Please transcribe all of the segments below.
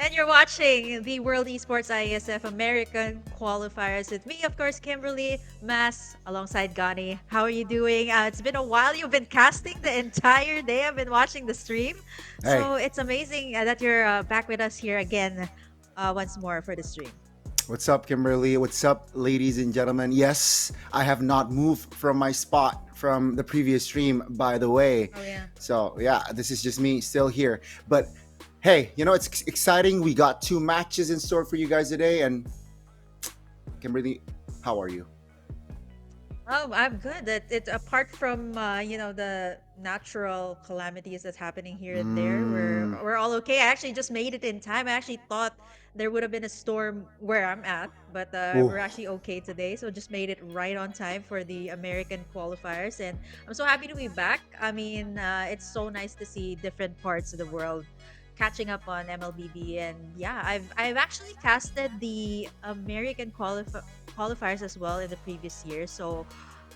And you're watching the World Esports Iesf American Qualifiers with me, of course, Kimberly, Mass, alongside Gani. How are you doing? It's been a while. You've been casting the entire day. I've been watching the stream. Hey, So it's amazing that you're back with us here again once more for the stream. what's up, Kimberly? What's up, ladies and gentlemen? Yes, I have not moved from my spot from the previous stream, by the way. Oh, yeah. So, yeah, this is just me still here. But hey, it's exciting. We got two matches in store for you guys today. And Kimberly, how are you? Oh, I'm good. It apart from the natural calamities that's happening here and there, Mm, we're all okay. I actually just made it in time. I actually thought there would have been a storm where I'm at, but ooh, we're actually okay today. So just made it right on time for the American qualifiers, and I'm so happy to be back. I mean, it's so nice to see different parts of the world catching up on MLBB, and yeah, I've actually casted the American qualifiers as well in the previous year. So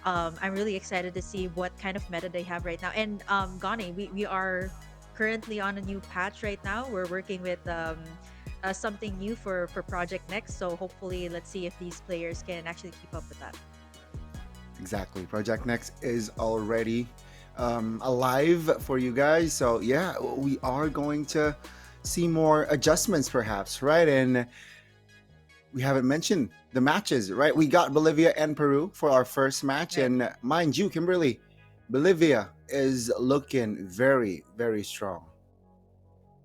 I'm really excited to see what kind of meta they have right now. And Gani, we are currently on a new patch right now. We're working with something new for Project Next. So hopefully, let's see if these players can actually keep up with that. exactly. Project Next is already alive for you guys. So, yeah, we are going to see more adjustments, perhaps, right? And we haven't mentioned the matches, right? We got Bolivia and Peru for our first match, Right. and mind you, Kimberly, Bolivia is looking very, very strong.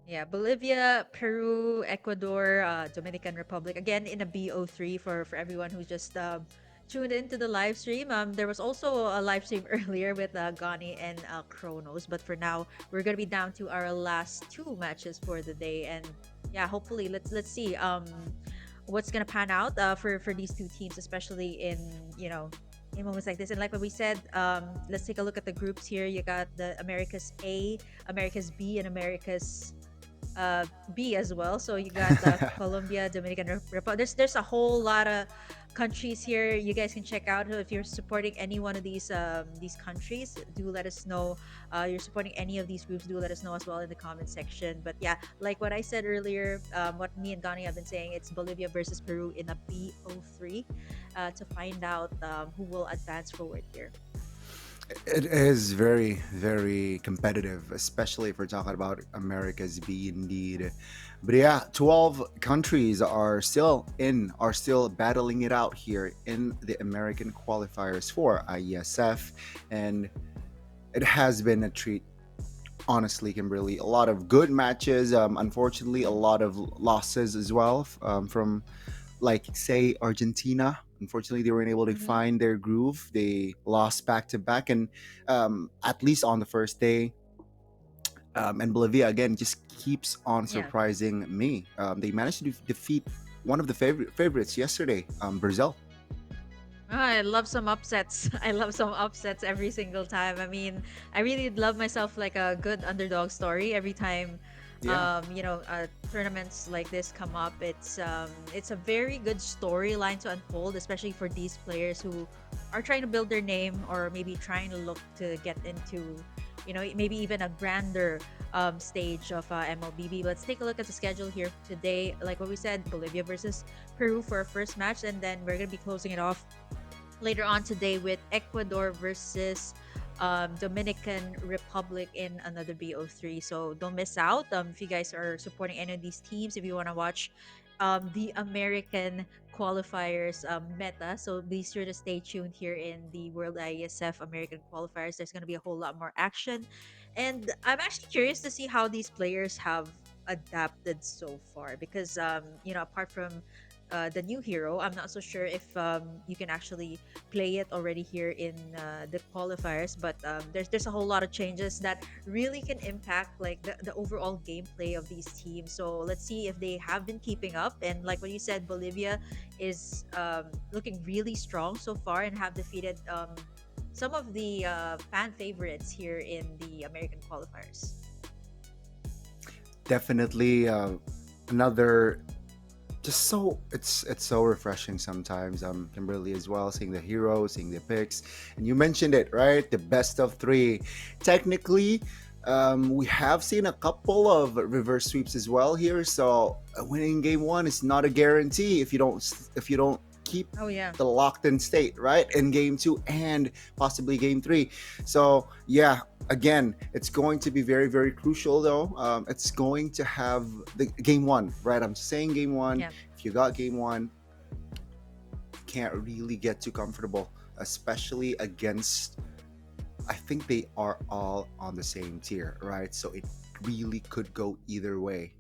Yeah, Bolivia, Peru, Ecuador, Dominican Republic. Again, in a BO3 for everyone who just tuned into the live stream. There was also a live stream earlier with Gani and Kronos, but for now, we're gonna be down to our last two matches for the day, and yeah, hopefully, let's see what's gonna pan out for these two teams, especially in moments like this. And like what we said, let's take a look at the groups here. You got the Americas A, Americas B, and Americas B as well. So you got Colombia, Dominican Republic. There's a whole lot of countries here. You guys can check out if you're supporting any one of these countries. Do let us know. You're supporting any of these groups. Do let us know as well in the comment section. But yeah, like what I said earlier, what me and Gani have been saying, it's Bolivia versus Peru in a BO3 to find out who will advance forward here. It is very, very competitive, especially if we're talking about America's B indeed. But yeah, 12 countries are still battling it out here in the American qualifiers for IESF. And it has been a treat, honestly, Kimberly. A lot of good matches, unfortunately, a lot of losses as well, from, like, say, Argentina. Unfortunately, they weren't able to Mm-hmm. find their groove. They lost back to back, and at least on the first day, and Bolivia again just keeps on Yeah. surprising me. They managed to defeat one of the favorites yesterday, Brazil. I love some upsets. I love some upsets every single time. I mean, I really love myself like a good underdog story every time Yeah, tournaments like this come up. It's a very good storyline to unfold, especially for these players who are trying to build their name or maybe trying to look to get into maybe even a grander stage of MLBB. Let's take a look at the schedule here today. Like what we said, Bolivia versus Peru for our first match, and then we're gonna be closing it off later on today with Ecuador versus Dominican Republic in another BO3. So don't miss out. If you guys are supporting any of these teams, if you want to watch the American qualifiers meta, so be sure to stay tuned here in the World ISF American qualifiers. There's going to be a whole lot more action. And I'm actually curious to see how these players have adapted so far because, apart from the new hero. I'm not so sure if you can actually play it already here in the qualifiers, but there's a whole lot of changes that really can impact like the overall gameplay of these teams. So let's see if they have been keeping up. And like what you said, Bolivia is looking really strong so far and have defeated some of the fan favorites here in the American qualifiers. definitely another. Just so it's so refreshing sometimes, Kimberly, as well, seeing the heroes, seeing the picks. And you mentioned it, right? The best of three. Technically, We have seen a couple of reverse sweeps as well here. So winning game one is not a guarantee if you don't keep Oh yeah. the locked in state right in game two and possibly game three. So yeah, again, it's going to be very very crucial though. It's going to have the game one right. I'm saying game one. Yeah. If you got game one, can't really get too comfortable, especially against. I think they are all on the same tier, right? So it really could go either way.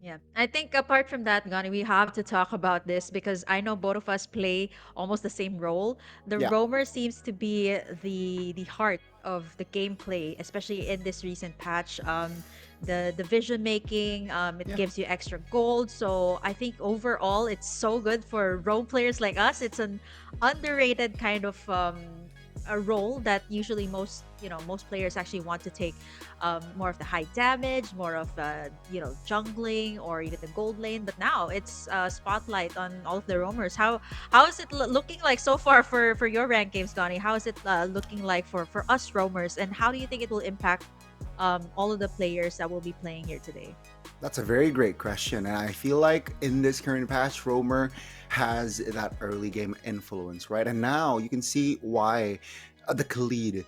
Yeah, I think apart from that, Gani, we have to talk about this because I know both of us play almost the same role. The Yeah, roamer seems to be the heart of the gameplay, especially in this recent patch. The vision making, it yeah, gives you extra gold. So I think overall, it's so good for role players like us. It's an underrated kind of a role that usually most players actually want to take more of the high damage, more of jungling or even the gold lane. But now it's spotlight on all of the roamers. How is it looking like so far for your rank games, Donnie? How is it looking like for us roamers, and how do you think it will impact all of the players that will be playing here today? that's a very great question. And I feel like in this current patch, Romer has that early game influence, right? And now you can see why the Khalid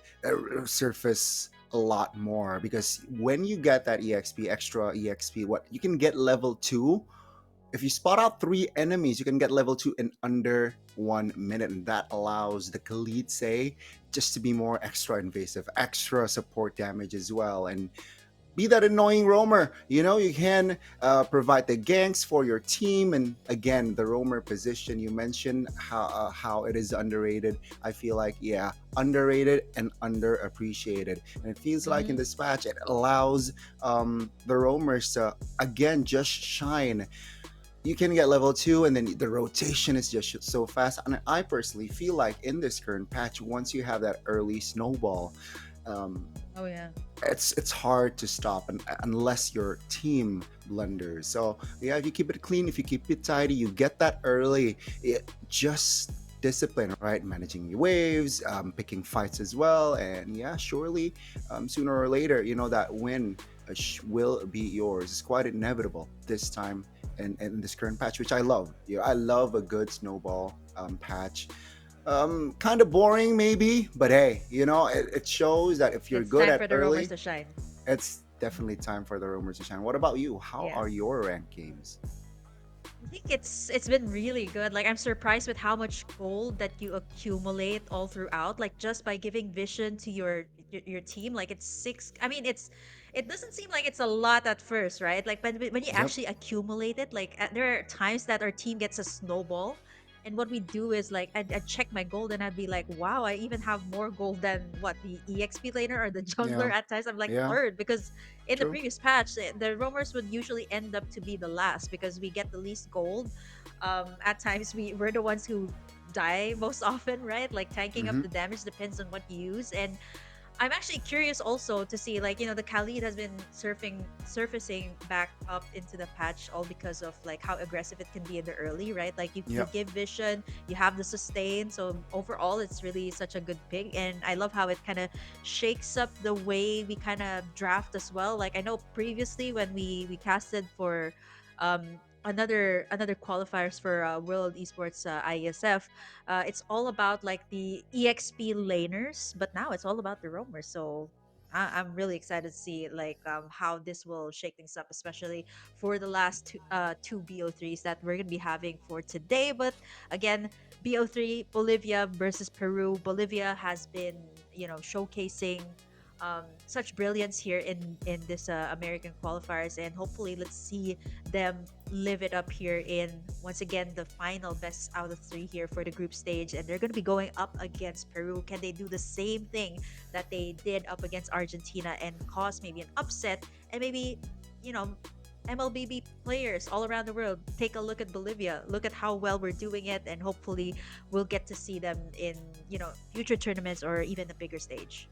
surface a lot more because when you get that EXP, extra EXP, what you can get level two. If you spot out three enemies, you can get level two in under 1 minute, and that allows the Khalid say just to be more extra invasive, extra support damage as well, and be that annoying roamer. You can provide the ganks for your team, and again, the roamer position you mentioned how it is underrated. I feel like yeah, underrated and underappreciated, and it feels like in Mm-hmm. this patch it allows the roamers to again just shine. You can get level two, and then the rotation is just so fast. And I personally feel like in this current patch, once you have that early snowball, um, Oh yeah. it's hard to stop unless your team blunders. So yeah, if you keep it clean, if you keep it tidy, you get that early. It just discipline, right? Managing your waves, picking fights as well, and yeah, surely sooner or later, that win will be yours. It's quite inevitable this time in this current patch, which I love. Yeah, I love a good snowball patch. Kind of boring maybe, but hey, it shows that if you're It's good time at for the roamers early, to shine. it's definitely time for the rumors to shine. What about you? How Yeah. are your rank games? I think it's been really good. Like I'm surprised with how much gold that you accumulate all throughout. Like just by giving vision to your team. Like it's six. I mean, it doesn't seem like it's a lot at first, right? Like when you Yep. actually accumulate it, like there are times that our team gets a snowball. And what we do is like I'd check my gold and I'd be like, wow, I even have more gold than what the EXP laner or the jungler Yeah. at times. I'm like Yeah. third because in the True. previous patch, the roamers would usually end up to be the last because we get the least gold. At times, we're the ones who die most often, right? Like tanking up Mm-hmm. the damage depends on what you use. And I'm actually curious also to see, like, the Khalid has been surfacing back up into the patch all because of like how aggressive it can be in the early, right? Like you Yep. give vision, you have the sustain. So overall, it's really such a good pick, and I love how it kind of shakes up the way we kind of draft as well. Like I know previously when we casted for another qualifiers for World Esports Iesf, it's all about like the EXP laners, but now it's all about the roamers. So I'm really excited to see like how this will shake things up, especially for the last two BO3s that we're gonna be having for today. But again, BO3 Bolivia versus Peru. Bolivia has been showcasing such brilliance here in this American qualifiers, and hopefully let's see them live it up here in once again the final best out of three here for the group stage, and they're going to be going up against Peru. Can they do the same thing that they did up against Argentina and cause maybe an upset, and maybe you know MLBB players all around the world take a look at Bolivia, look at how well we're doing it, and hopefully we'll get to see them in future tournaments or even a bigger stage.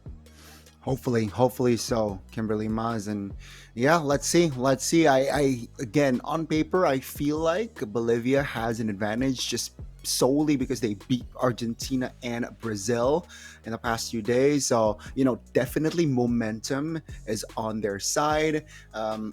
Hopefully so, Kimberly Maz, and yeah, let's see. I again on paper, I feel like Bolivia has an advantage just solely because they beat Argentina and Brazil in the past few days. So, definitely momentum is on their side.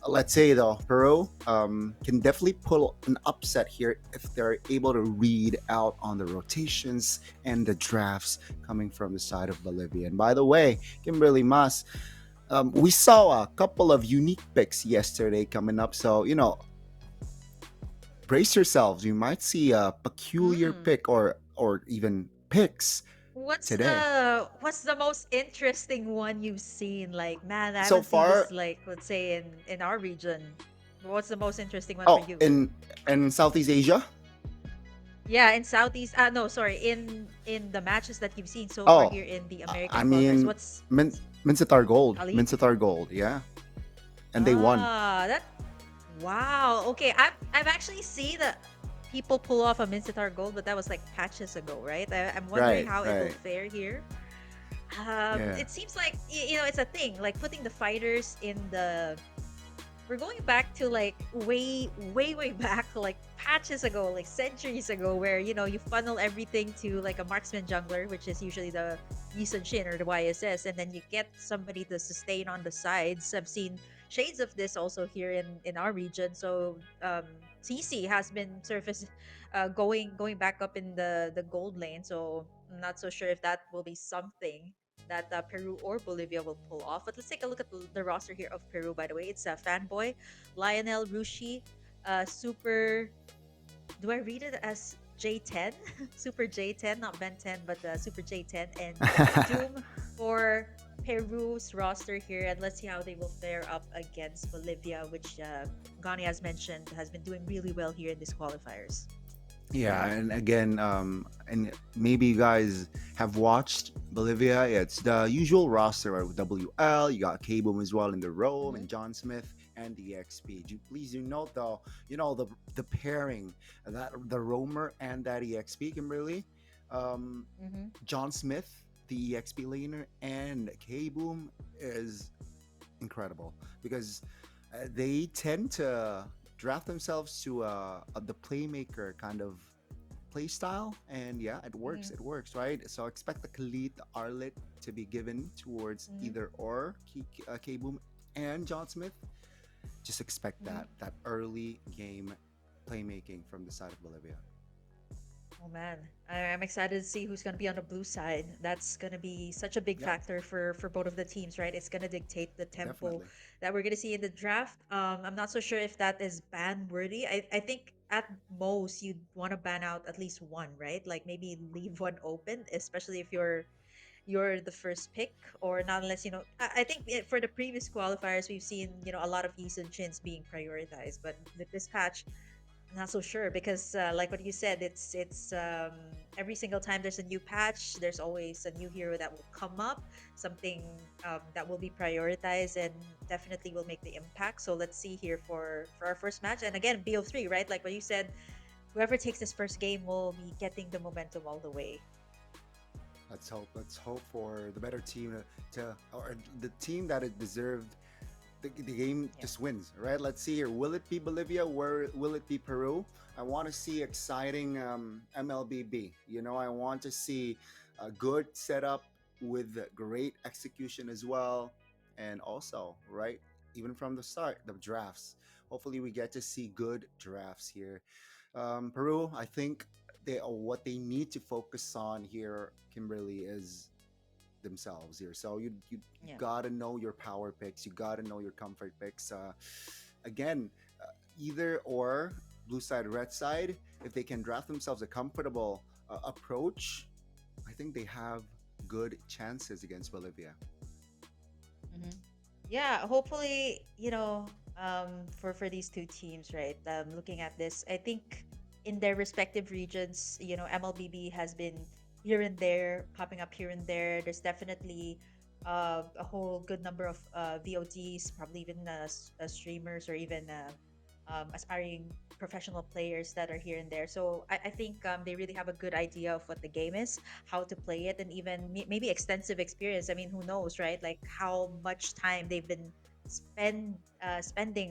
Let's say, though, Peru can definitely pull an upset here if they're able to read out on the rotations and the drafts coming from the side of Bolivia. And by the way, Kimberly Mas, we saw a couple of unique picks yesterday coming up. So, brace yourselves. You might see a peculiar Mm. pick or even picks What's today. the most interesting one you've seen? Like, man, I So haven't seen this far, like let's say in our region. What's the most interesting one for oh, you? in Southeast Asia. Yeah, in Southeast. No, sorry. In the matches that you've seen so far Oh, here in the I American qualifiers, mean, Mincetar Gold, Ali? Mincetar Gold, yeah, and they won. That wow. Okay, I've actually seen that people pull off a Mincetar gold, but that was like patches ago, right? I'm wondering Right, how it will right, fare here. yeah. It seems like it's a thing, like putting the fighters in the. We're going back to like way back, like patches ago, like centuries ago, where you funnel everything to like a marksman jungler, which is usually the Yisun Shin or the YSS, and then you get somebody to sustain on the sides. I've seen shades of this also here in our region. So CC has been surface going back up in the gold lane. So I'm not so sure if that will be something that Peru or Bolivia will pull off. But let's take a look at the roster here of Peru. By the way, it's Fanboy, Lionel Rushi, Super. Do I read it as J10? Super J10, not Ben 10, but Super J10, and Doom for Peru's roster here. And let's see how they will fare up against Bolivia, which Gani has mentioned has been doing really well here in these qualifiers. Yeah, and again, and maybe you guys have watched Bolivia. Yeah, it's the usual roster, right? With WL, you got K Boom as well in the Rome, Mm-hmm. and John Smith and the EXP. Please do note though, the pairing that the Roamer and that EXP, Kimberly, um, Mm-hmm. John Smith, the EXP laner, and K Boom is incredible because they tend to draft themselves to the playmaker kind of play style, and yeah, Mm-hmm. it works, right? So expect the Khalid, the Arlit to be given towards Mm-hmm. either or K-Boom and John Smith. Just expect Mm-hmm. that early game playmaking from the side of Bolivia. Oh man, I'm excited to see who's going to be on the blue side. That's going to be such a big Yeah, factor for both of the teams, right? It's going to dictate the tempo definitely. that we're going to see in the draft. I'm not so sure if that is ban worthy. I think at most you'd want to ban out at least one, right? Like maybe leave one open, especially if you're the first pick, or not unless I think for the previous qualifiers we've seen a lot of East and Chins being prioritized, but with this patch not so sure because, like what you said, it's every single time there's a new patch, there's always a new hero that will come up, something that will be prioritized and definitely will make the impact. So let's see here for our first match, and again BO3, right? Like what you said, whoever takes this first game will be getting the momentum all the way. Let's hope. Let's hope for the better team or the team that it deserved. The game Yeah. just wins, right? Let's see here. Will it be Bolivia? Where will it be Peru? I want to see exciting MLBB. I want to see a good setup with great execution as well, and also right even from the start the drafts. Hopefully, we get to see good drafts here. Peru, I think what they need to focus on here, Kimberly, is themselves here. So you Yeah. gotta know your power picks. You gotta know your comfort picks. Again, either or, blue side, red side. If they can draft themselves a comfortable approach, I think they have good chances against Bolivia. Hmm. Yeah, hopefully, for these two teams, right? Looking at this, I think in their respective regions, MLBB has been here and there, popping up here and there. There's definitely a whole good number of VODs, probably even streamers or even aspiring professional players that are here and there. So I think they really have a good idea of what the game is, how to play it, and even maybe extensive experience. I mean, who knows, right? Like how much time they've been spending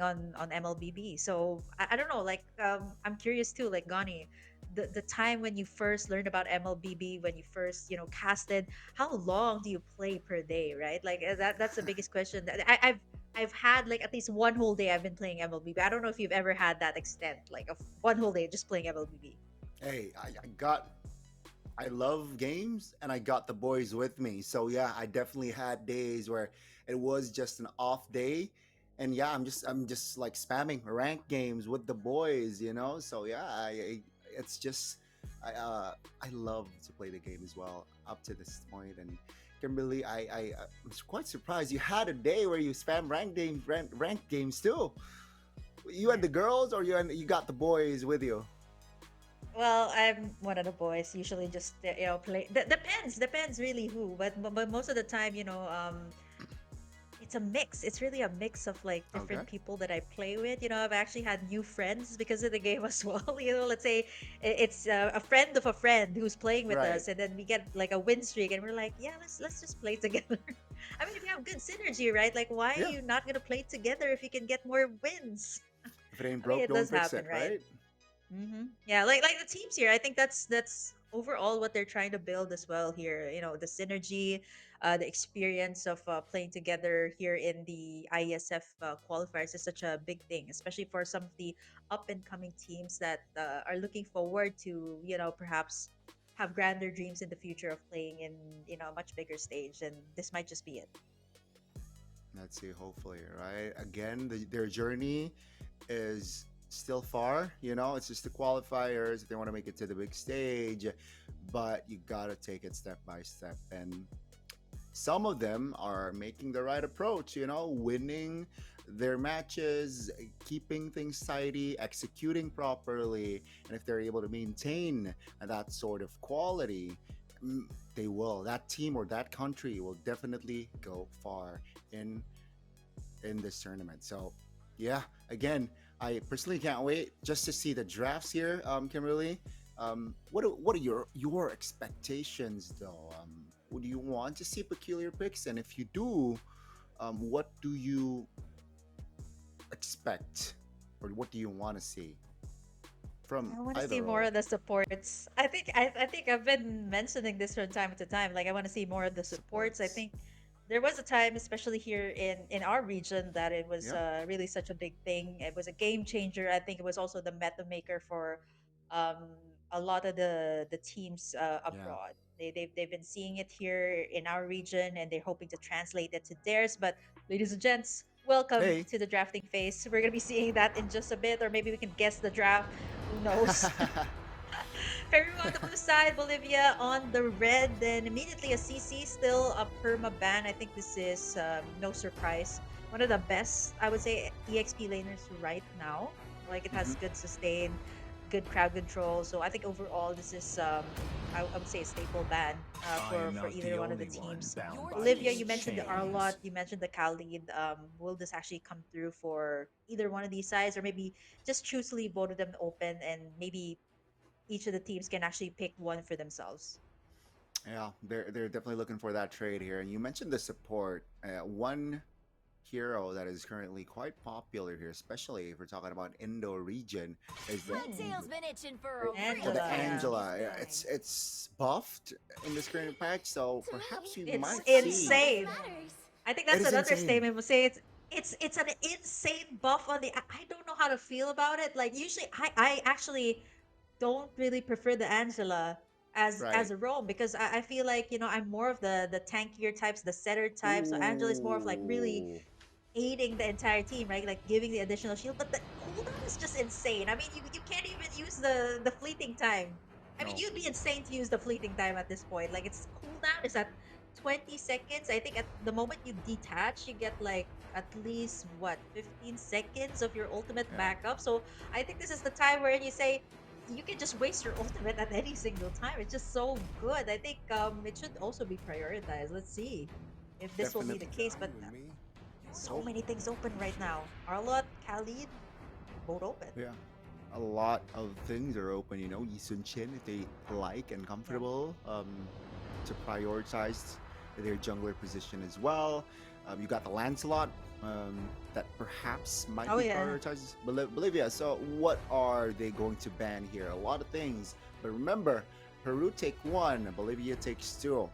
on MLBB. So I don't know. Like I'm curious too. Like Gani, the time when you first learned about MLBB, when you first casted, how long do you play per day? Right? Like that's the biggest question. I've had like at least one whole day I've been playing MLBB. I don't know if you've ever had that extent, like of one whole day just playing MLBB. Hey, I love games and I got the boys with me. So yeah, I definitely had days where it was just an off day. And yeah, I'm just like spamming rank games with the boys, you know? So yeah, it's just I love to play the game as well up to this point. And Kimberly, I'm quite surprised you had a day where you spam rank games too. You had Yeah. the girls or you got the boys with you? Well, I'm one of the boys. Usually, just play. Depends really who. But most of the time, it's a mix. It's really a mix of like different Okay. people that I play with. I've actually had new friends because of the game as well. Let's say it's a friend of a friend who's playing with Right. us, and then we get like a win streak, and we're like, yeah, let's just play together. I mean, if you have good synergy, right? Like, why are Yeah. you not gonna play together if you can get more wins? If it ain't I mean, broke, it don't does fix happen, it, right? right? Yeah, like the teams here. I think that's overall what they're trying to build as well here. The synergy, the experience of playing together here in the IESF qualifiers is such a big thing, especially for some of the up and coming teams that are looking forward to perhaps have grander dreams in the future of playing in a much bigger stage, and this might just be it. Let's see, hopefully, right? Again, their journey is still far, you know, it's just the qualifiers if they want to make it to the big stage, but you gotta take it step by step. And some of them are making the right approach, you know, winning their matches, keeping things tidy, executing properly. And if they're able to maintain that sort of quality, mm, they will. That team or that country will definitely go far in this tournament. So, yeah, again, I personally can't wait just to see the drafts here, Kimberly. What are your expectations though? Would you want to see peculiar picks? And if you do, what do you expect, or what do you want to see from I want to see either more role? of the supports. I think I've been mentioning this from time to time. Like I want to see more of the supports. I Supports. think there was a time, especially here in our region, that it was Yeah. really such a big thing. It was a game changer. I think it was also the meta maker for um, a lot of the teams Yeah. abroad. They've been seeing it here in our region, and they're hoping to translate it to theirs. But ladies and gents, welcome Hey. to the drafting phase. We're gonna be seeing that in just a bit, or maybe we can guess the draft. Who knows? Peru on the blue side, Bolivia on the red, then immediately a CC, still a perma ban. I think this is no surprise. One of the best, I would say, EXP laners right now. Like it has Mhm. good sustain, good crowd control. So I think overall this is I would say a staple ban I am for not either the one of the only one teams. bound by Bolivia, these you mentioned the Arlot, chains. you mentioned the Khalid. Will this actually come through for either one of these sides, or maybe just choose to leave both of them open and maybe each of the teams can actually pick one for themselves. Yeah, they're definitely looking for that trade here. And you mentioned the support. One hero that is currently quite popular here, especially if we're talking about Indo region, is the Mm. Redtail's been itching for a real the Angela, fight yeah. in his Angela. Yeah, bag. it's buffed in this current patch, so To perhaps me, we It's might that's what see. most insane. matters. I think It that's is an insane, understatement. We'll say it's an insane buff on the. I don't know how to feel about it. Like usually, I actually don't really prefer the Angela as right? a roam because I feel like I'm more of the tankier types, the setter type. So Angela is more of like really Ooh, aiding the entire team, right? Like giving the additional shield. But the cooldown is just insane. I mean, you can't even use the fleeting time. I mean, no, you'd be insane to use the fleeting time at this point. Like its cooldown is at 20 seconds. I think at the moment you detach, you get like at least what 15 seconds of your ultimate yeah, backup. So I think this is the time where you say you can just waste your ultimate at any single time. It's just so good. I think it should also be prioritized. Let's see if this will be the definitely. case. But so Hope, many things open right now. Arlot, Khalid, both open. yeah. A lot of things are open, you know. Yisun Chin, if they like and Yeah. comfortable, to prioritize their jungler position as well. You got the Lancelot. that perhaps might Oh be yeah. prioritized Bolivia. So what are they going to ban here? A lot of things. But remember, Peru take one, Bolivia takes two.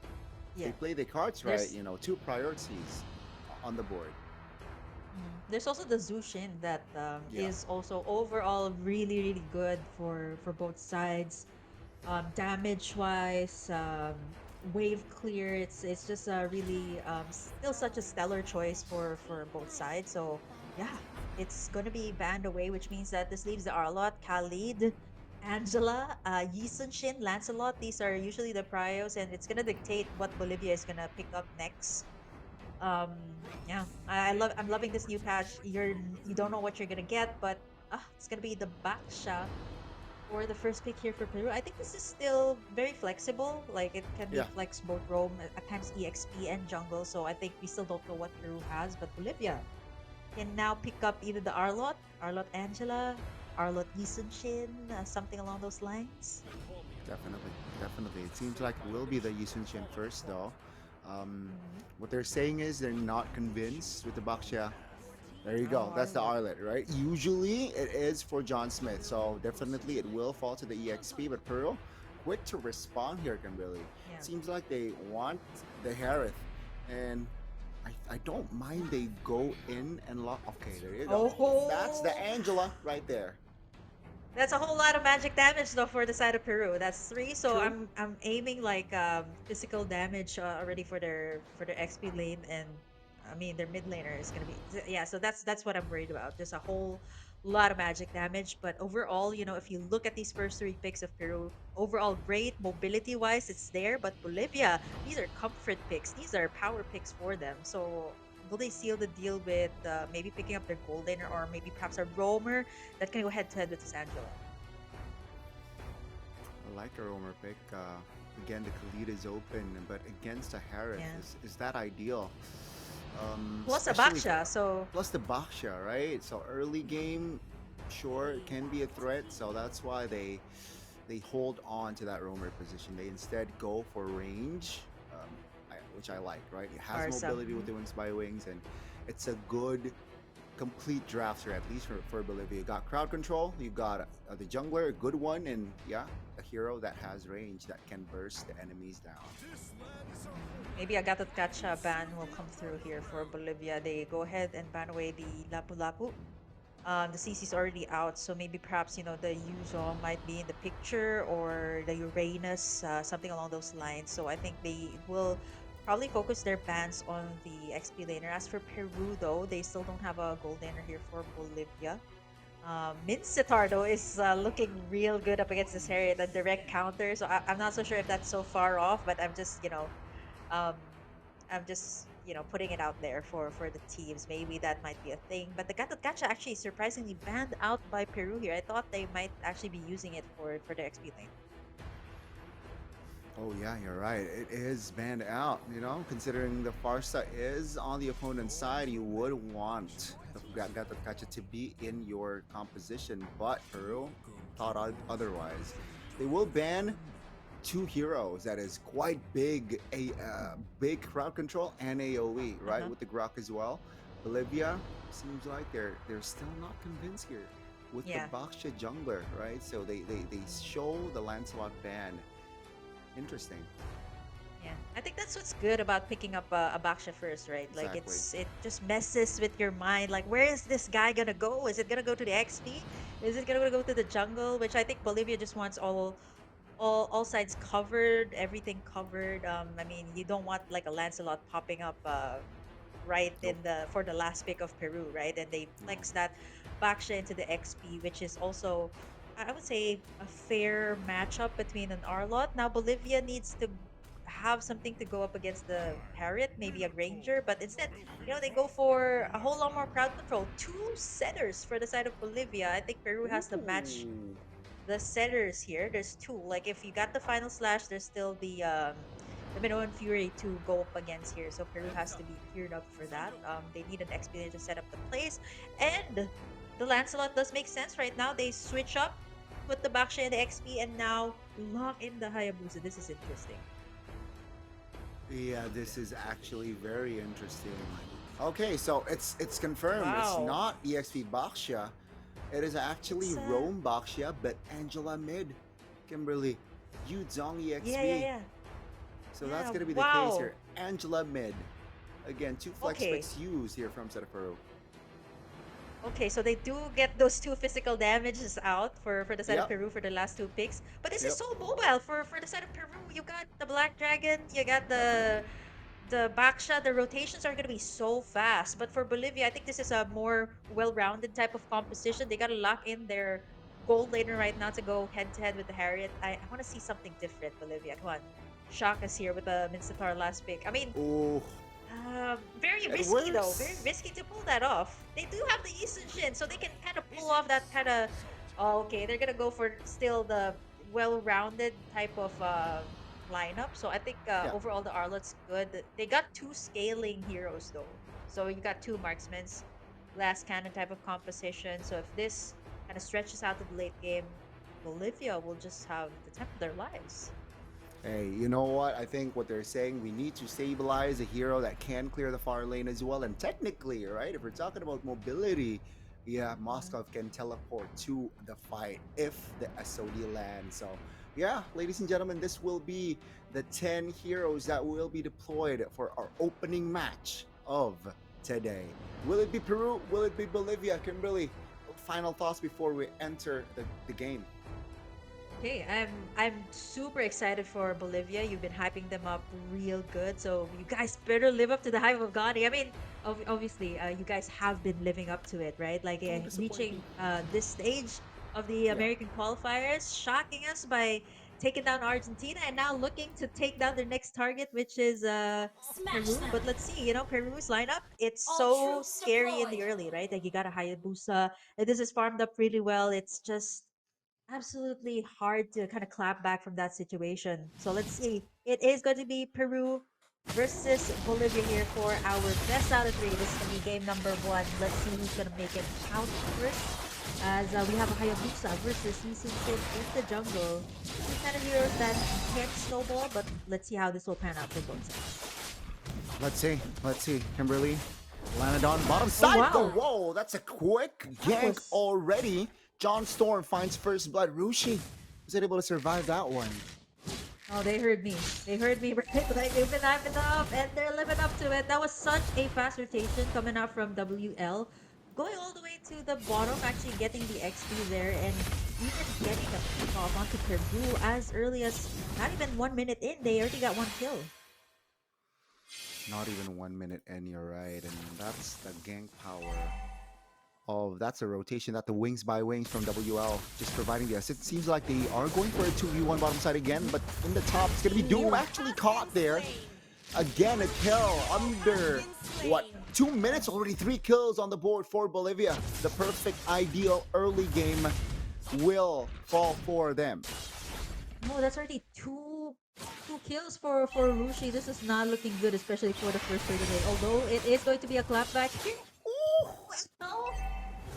If they Yeah. play the cards right, There's two priorities on the board. there's also the Zushin that Yeah. is also overall really really good for both sides. Damage wise, wave clear. It's just a really still such a stellar choice for both sides. So yeah, it's gonna be banned away, which means that this leaves the Arlot, Khalid, Angela, Yi Sun Shin, Lancelot. These are usually the prios, and it's gonna dictate what Bolivia is gonna pick up next. Yeah, I'm loving this new patch. You don't know what you're gonna get, but it's gonna be the Baksha for the first pick here for Peru. I think this is still very flexible. Like it can be Yeah. flex both roam at times EXP and jungle. So I think we still don't know what Peru has, but Bolivia can now pick up either the Arlot, Arlot Angela, Arlot Yisun something along those lines. Definitely, definitely. It seems like it will be the Yisun Shin first, though. Um, Mhm. what they're saying is they're not convinced with the Baksha. There you Oh, go. That's the Arlot. Arlet, right? Usually it is for John Smith, so definitely it will fall to the EXP. But Pearl, quick to respond here, Kimberly. Yeah. Seems like they want the Harith, and I don't mind they go in and lock. Okay, there you go. That's the Oh, Angela right there. that's a whole lot of magic damage though for the side of Peru. That's three, so True. I'm aiming like physical damage already for their XP lane, and I mean their mid laner is gonna be yeah. So that's what I'm worried about. Just a whole lot of magic damage, but overall, if you look at these first three picks of Peru, overall great mobility wise, it's there. But Bolivia, these are comfort picks. These are power picks for them. So will they seal the deal with maybe picking up their gold laner or maybe perhaps a roamer that can go head to head with this Angela? I like a roamer pick. Again, the Khalid is open, but against a Harith, Yeah. is that ideal? Plus a Especially Baksha, so plus the Baksha, right? So early game, sure, it can be a threat. So that's why they hold on to that roamer position. They instead go for range, which I like, right? It has Barca. mobility with the wings by wings, and it's a good complete drafter, at least for Bolivia. You got crowd control, you got the jungler, a good one, and yeah, a hero that has range that can burst the enemies down. Maybe a Gatot Kacha ban will come through here for Bolivia. They go ahead and ban away the Lapu Lapu. The CC is already out, so maybe perhaps the Yuzo might be in the picture or the Uranus, something along those lines. So I think they will probably focus their bans on the XP laner. As for Peru, though, they still don't have a gold laner here for Bolivia. Min though is looking real good up against this Harriet, a direct counter. So I'm not so sure if that's so far off, but um, I'm just putting it out there for the teams. Maybe that might be a thing. But the Gatot Gacha actually is surprisingly banned out by Peru here. I thought they might actually be using it for the XP lane. Oh yeah, you're right. It is banned out. Considering the Farsa is on the opponent's side, you would want the Gato Kacha to be in your composition, but Peru thought otherwise. They will ban two heroes that is quite big, a big crowd control and AOE, Uh right? huh. With the Grok as well. Bolivia seems like they're still not convinced here with the Yeah. Baksha jungler, right? So they show the Lancelot ban. Interesting. Yeah, I think that's what's good about picking up a Baksha first, right? Like Exactly. it just messes with your mind. Like, where is this guy gonna go? Is it gonna go to the XP? Is it gonna go to the jungle? Which I think Bolivia just wants all sides covered, everything covered. I mean, you don't want like a Lancelot popping up right Nope. in the for the last pick of Peru, right? And they No. flex that Baksha into the XP, which is also I would say a fair matchup between an Arlot. Now Bolivia needs to have something to go up against the Parrot, maybe a Granger, but instead, they go for a whole lot more crowd control. Two setters for the side of Bolivia. I think Peru has to match Ooh. the setters here. There's two. Like if you got the final slash, there's still the Minoan Fury to go up against here. So Peru has to be geared up for that. They need an expedition to set up the place. And the Lancelot does make sense right now. They switch up, put the Baksha in the XP, and now lock in the Hayabusa. This is interesting. Yeah, this is actually very interesting. Okay, so it's confirmed. It's Wow. not EXP Baxia. It is actually It's Rome Baxia, but Angela mid. Kimberly, Yu Zong yeah, yeah, EXP. yeah. So that's Yeah, gonna be the case wow. here. Angela mid. Again, two flex Okay. picks used here from Set of Peru. Okay, so they do get those two physical damages out for the side of Yep, Peru for the last two picks. But this is yep, so mobile for the side of Peru. You got the Black Dragon, you got yep. the Baksha, the rotations are gonna be so fast. But for Bolivia, I think this is a more well-rounded type of composition. They gotta lock in their gold laner right now to go head-to-head with the Harriet. I want to see something different, Bolivia. Come on. Shock us here with the Minstatar last pick. I mean, Ooh, very it risky though. Very works. risky to pull that off. They do have the Eastern Shin, so they can kind of pull off that kind of. Oh, okay, they're gonna go for still the well-rounded type of lineup. So I think Yeah. overall the Arlot's good. They got two scaling heroes though. So you got two marksmen's, last cannon type of composition. So if this kind of stretches out to the late game, Bolivia will just have the time of their lives. Hey, you know what? I think what they're saying, we need to stabilize a hero that can clear the far lane as well. And technically, right, if we're talking about mobility, yeah, Mhm. Moscow can teleport to the fight if the SOD lands. So, yeah, ladies and gentlemen, this will be the 10 heroes that will be deployed for our opening match of today. Will it be Peru? Will it be Bolivia? Kimberly, final thoughts before we enter the game. Okay, I'm super excited for Bolivia. You've been hyping them up real good, so you guys better live up to the hype of Gotti. I mean, obviously, you guys have been living up to it, right? Like Don't disappoint me. reaching this stage of the Yeah. American qualifiers, shocking us by taking down Argentina, and now looking to take down their next target, which is Smash Peru. them! But let's see, Peru's lineup. It's All so troops scary in the deployed! early, right? Like you got a Hayabusa, and this is farmed up really well. It's just absolutely hard to kind of clap back from that situation. So let's see. It is going to be Peru versus Bolivia here for our best out of three. This is going to be game number one. Let's see who's going to make it out first. As we have a Hayabusa versus Yisun Shin in the jungle. Two kind of heroes that can snowball, but let's see how this will pan out for both sides. Let's see. Let's see. Kimberly landed on bottom Oh side. Oh, wow, whoa. That's a quick that gank was. already. John Storm finds first blood. Rushi was able to survive that one. Oh, they heard me. They heard me, right? Like they've been hyping up and they're living up to it. That was such a fast rotation coming out from WL. Going all the way to the bottom, actually getting the XP there and even getting a pick off onto Peru as early as not even 1 minute in. They already got one kill. Not even 1 minute in, you're right. And that's the gank power. Oh, that's a rotation that the wings by wings from WL just providing the assist. It seems like they are going for a 2v1 bottom side again, but in the top, it's going to be Doom Ooh. actually caught there. Again, a kill under, what, 2 minutes? Already 3 kills on the board for Bolivia. The perfect, ideal early game will fall for them. No, that's already two kills for Rushi. This is not looking good, especially for the first trade today. Although it is going to be a clapback here. Ooh, no.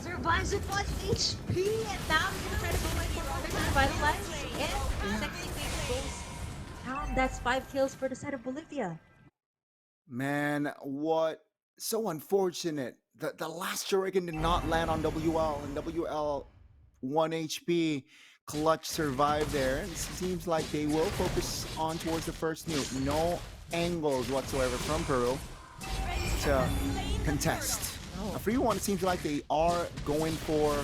Survives with 1 HP, and now he's gonna try to go in for more to revitalize. And second wave goes down. That's 5 kills for the side of Bolivia. Man, what? So unfortunate. The last Shuriken did not land on WL, and WL 1 HP. Clutch survived there. And it seems like they will focus on towards the first nuke. No angles whatsoever from Peru to contest. No. For you one, it seems like they are going for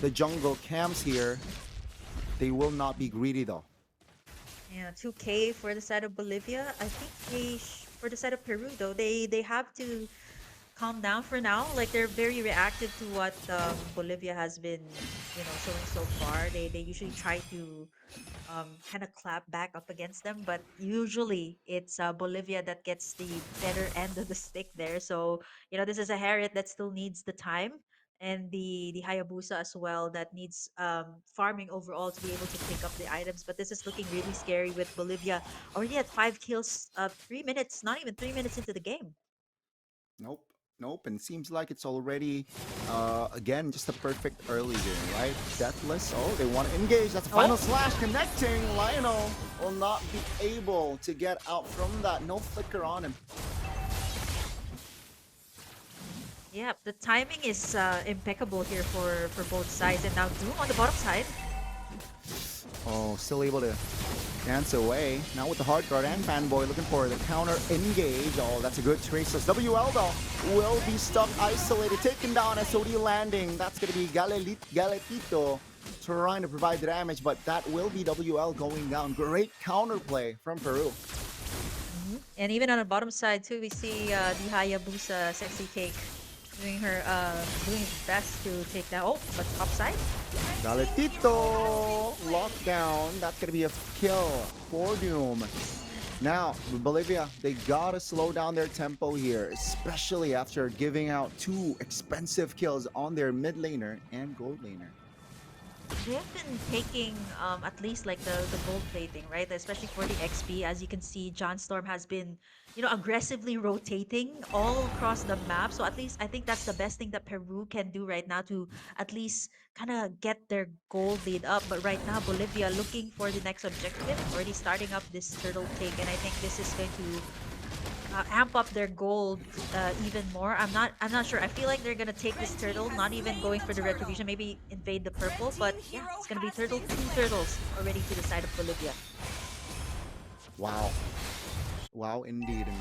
the jungle camps here. They will not be greedy though. Yeah, 2K for the side of Bolivia. I think for the side of Peru though, they have to calm down for now. Like they're very reactive to what Bolivia has been, showing so far. They usually try to kind of clap back up against them, but usually it's Bolivia that gets the better end of the stick there. So this is a Harriet that still needs the time. And the Hayabusa as well that needs farming overall to be able to pick up the items. But this is looking really scary with Bolivia already at 5 kills, 3 minutes, not even 3 minutes into the game. Nope. Nope. And seems like it's already, again, just a perfect early game, right? Deathless. Oh, they want to engage. That's a final Oh, slash connecting. Lionel will not be able to get out from that. No flicker on him. Yeah, the timing is impeccable here for both sides, and now Doom on the bottom side. Oh, still able to dance away. Now with the hard guard and fanboy looking for the counter engage. Oh, that's a good traceless. WL though will be stuck isolated, taken down. SOD landing. That's gonna be Galetito trying to provide the damage, but that will be WL going down. Great counterplay from Peru. And even on the bottom side too, we see the Hayabusa Sexy Cake doing his best to take that. Oh, but top side. Galetito lockdown. That's gonna be a kill for Doom. Now, Bolivia, they gotta slow down their tempo here, especially after giving out two expensive kills on their mid laner and gold laner. They've been taking at least like the gold plating, right? Especially for the XP. As you can see, John Storm has been, aggressively rotating all across the map. So at least I think that's the best thing that Peru can do right now to at least kind of get their gold lead up. But right now, Bolivia looking for the next objective, already starting up this turtle cake, and I think this is going to amp up their gold even more. I'm not sure. I feel like they're gonna take this Red team turtle, has not even slain going the for the turtle. retribution, maybe invade the Red purple. team But yeah, hero it's gonna be has turtle, been two slain. turtles already to the side of Bolivia. Wow. Wow, indeed. And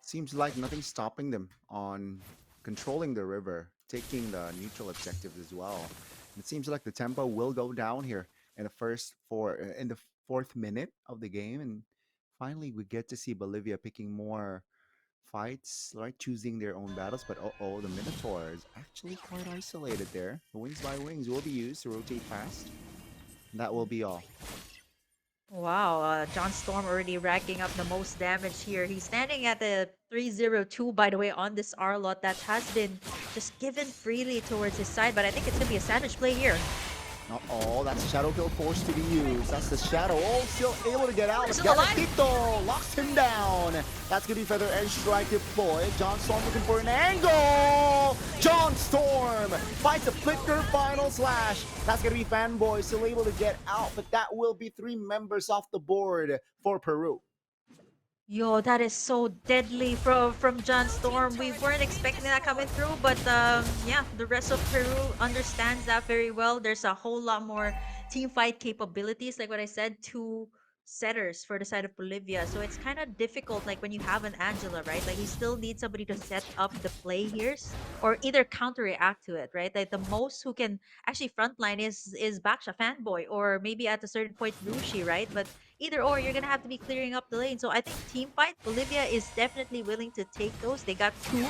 seems like nothing's stopping them on controlling the river, taking the neutral objectives as well. And it seems like the tempo will go down here in the fourth minute of the game, and finally we get to see Bolivia picking more fights, right? Choosing their own battles. But oh, the Minotaur is actually quite isolated there. The wings by wings will be used to rotate fast. And that will be all. Wow, John Storm already racking up the most damage here. He's standing at the 302, by the way, on this R lot that has been just given freely towards his side. But I think it's gonna be a savage play here. Oh, that's a Shadow Kill forced to be used. That's the Shadow. Oh, still able to get Oh, out. they're But still alive. Galatito locks him down. That's going to be Feather Edge Strike deployed. John Storm looking for an angle. John Storm fights a Flicker Final Slash. That's going to be Fanboy still able to get out, but that will be three members off the board for Peru. Yo, that is so deadly from John Blue team Storm. We turret weren't has been expecting that coming destroyed. through, but yeah, the rest of Peru understands that very well. There's a whole lot more team fight capabilities, like what I said, two setters for the side of Bolivia. So it's kind of difficult, like when you have an Angela, right? Like you still need somebody to set up the play here, or either counteract to it, right? Like the most who can actually frontline is Baksha Fanboy, or maybe at a certain point Rushi, right? But either or, you're gonna have to be clearing up the lane. So I think team fight, Bolivia is definitely willing to take those. They got two.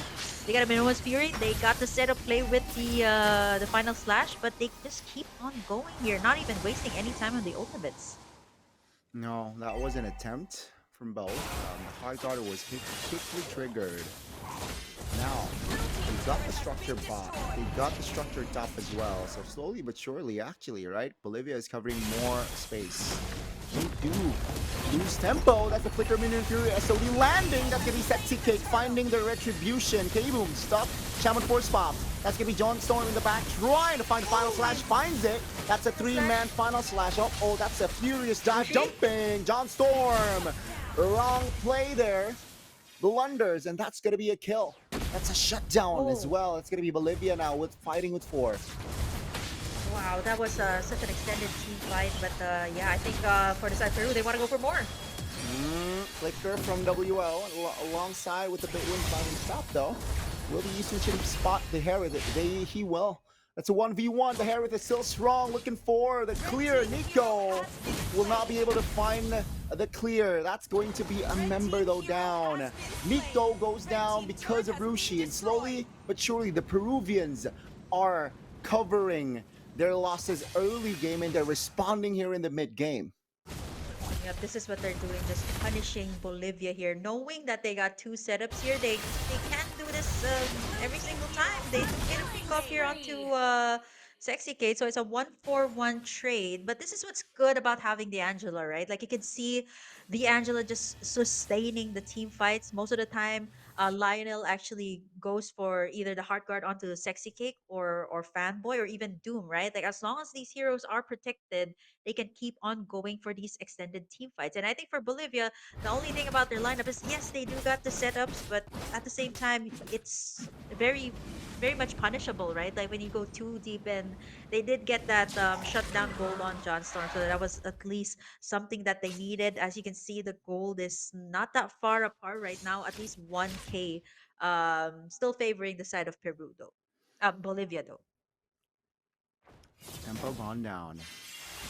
They got a Minoan's Fury. They got the setup play with the final slash, but they just keep on going here, not even wasting any time on the ultimates. No, that was an attempt from both. The hard guard was quickly triggered. Now, Blue we team got the turret has structure been bot. We destroyed. got the structure top as well. So slowly but surely, actually, right? Bolivia is covering more space. They do lose tempo. That's a Flicker Minion Fury SOD landing. That's gonna be Sexy Cake finding the retribution. K-Boom stuck. Shaman Force Pop. That's gonna be John Storm in the back trying to find the final slash. Finds it. That's a Final slash. three-man final slash. Oh, that's a furious dive Rushi. jumping. John Storm. Wrong play there, blunders, and that's going to be a kill. That's a shutdown as Oh, well. It's going to be Bolivia now with fighting with four. wow, that was such an extended team fight. But yeah, I think for the side of Peru, they want to go for more. Flicker from WL alongside with the bit win fighting stop though. Will be used to spot the Herod. He will. That's a 1v1. The Herod is still strong, looking for the Red clear. team hero Nico has been will not be slain. able to find the clear. That's going to be a Red member team though hero down. has been Nico slain. goes Red down team turret because of has been Rushi, and slowly destroyed. but surely the Peruvians are covering their losses early game and they're responding here in the mid game. Yep, this is what they're doing, just punishing Bolivia here, knowing that they got two setups here. They can't do this every Blue team single hero time. They has get a been pick off here onto slain. Sexy Kate, so it's a 1-4-1 trade. But this is what's good about having the Angela, right? Like you can see the Angela just sustaining the team fights most of the time. Lionel actually goes for either the heart guard onto the Sexy Cake or Fanboy or even Doom, right? Like as long as these heroes are protected, they can keep on going for these extended team fights. And I think for Bolivia, the only thing about their lineup is yes, they do got the setups, but at the same time, it's very very much punishable, right? Like when you go too deep, and they did get that shutdown goal on John Storm, so that was at least something that they needed. As you can see, the goal is not that far apart right now, at least 1K, still favoring the side of Peru though. Bolivia though. Tempo gone down.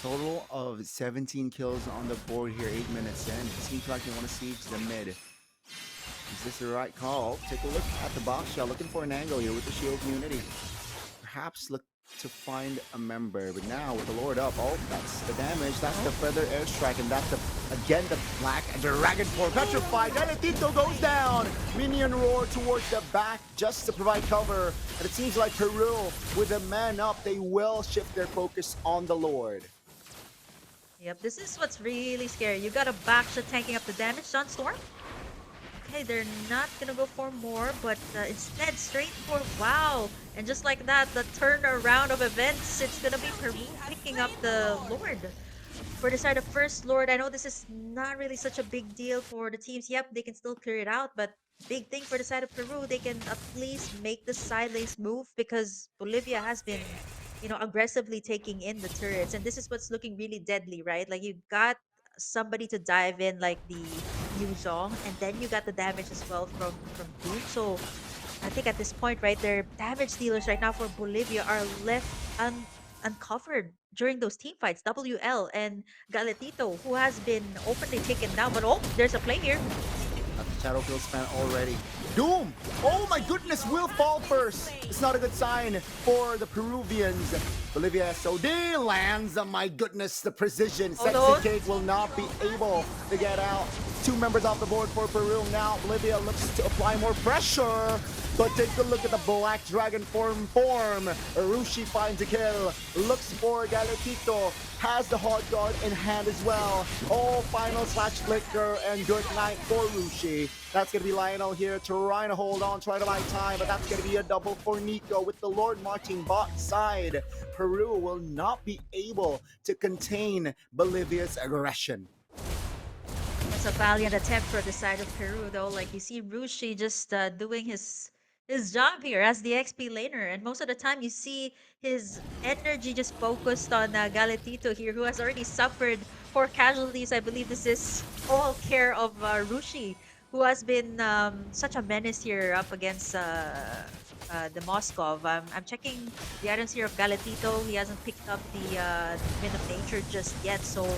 Total of 17 kills on the board here, 8 minutes in. It seems like they want to siege the mid. Is this the right call? Take a look at the box shell, looking for an angle here with the shield community. Perhaps look to find a member, but now with the Lord up, oh, that's the damage, that's the Oh, feather airstrike, and that's the, again, the black dragon for petrified. Galetito goes down. Minion roar towards the back just to provide cover, and it seems like Peru, with a man up, they will shift their focus on the Lord. yep. This is what's really scary. You got a backshot tanking up the damage, John Storm. Okay, they're not gonna go for more, but instead straight for wow. And just like that, the turnaround of events, it's gonna be Peru picking up the Lord. For the side of First Lord, I know this is not really such a big deal for the teams. Yep, they can still clear it out, but big thing for the side of Peru, they can at least make the side lanes move because Bolivia has been, aggressively taking in the turrets. And this is what's looking really deadly, right? Like you got somebody to dive in like the Yu Zhong, and then you got the damage as well from Doom. So I think at this point, right, their damage dealers right now for Bolivia are left uncovered during those team fights. WL and Galetito, who has been openly taken down, but oh, there's a play here. That's the Shadowfield spent already. Doom! Oh my goodness, will fall first. It's not a good sign for the Peruvians. Bolivia SOD lands. Oh my goodness, the precision. Oh Sexy no. Cake will not be able to get out. Two members off the board for Peru. Now Bolivia looks to apply more pressure. But take a look at the Black Dragon form. Arushi finds a kill. Looks for Galetito. Has the hard guard in hand as well. Oh, final slash flicker and good night for Rushi. That's going to be Lionel here trying to hold on, try to buy time, but that's going to be a double for Nico with the Lord marching bot side. Peru will not be able to contain Bolivia's aggression. That's a valiant attempt for the side of Peru, though. Like you see Rushi just doing his job here as the XP laner, and most of the time you see his energy just focused on Galetito here, who has already suffered 4 casualties. I believe this is all care of Rushi, who has been such a menace here up against the Moskov. I'm checking the items here of Galetito. He hasn't picked up the Wind of Nature just yet, so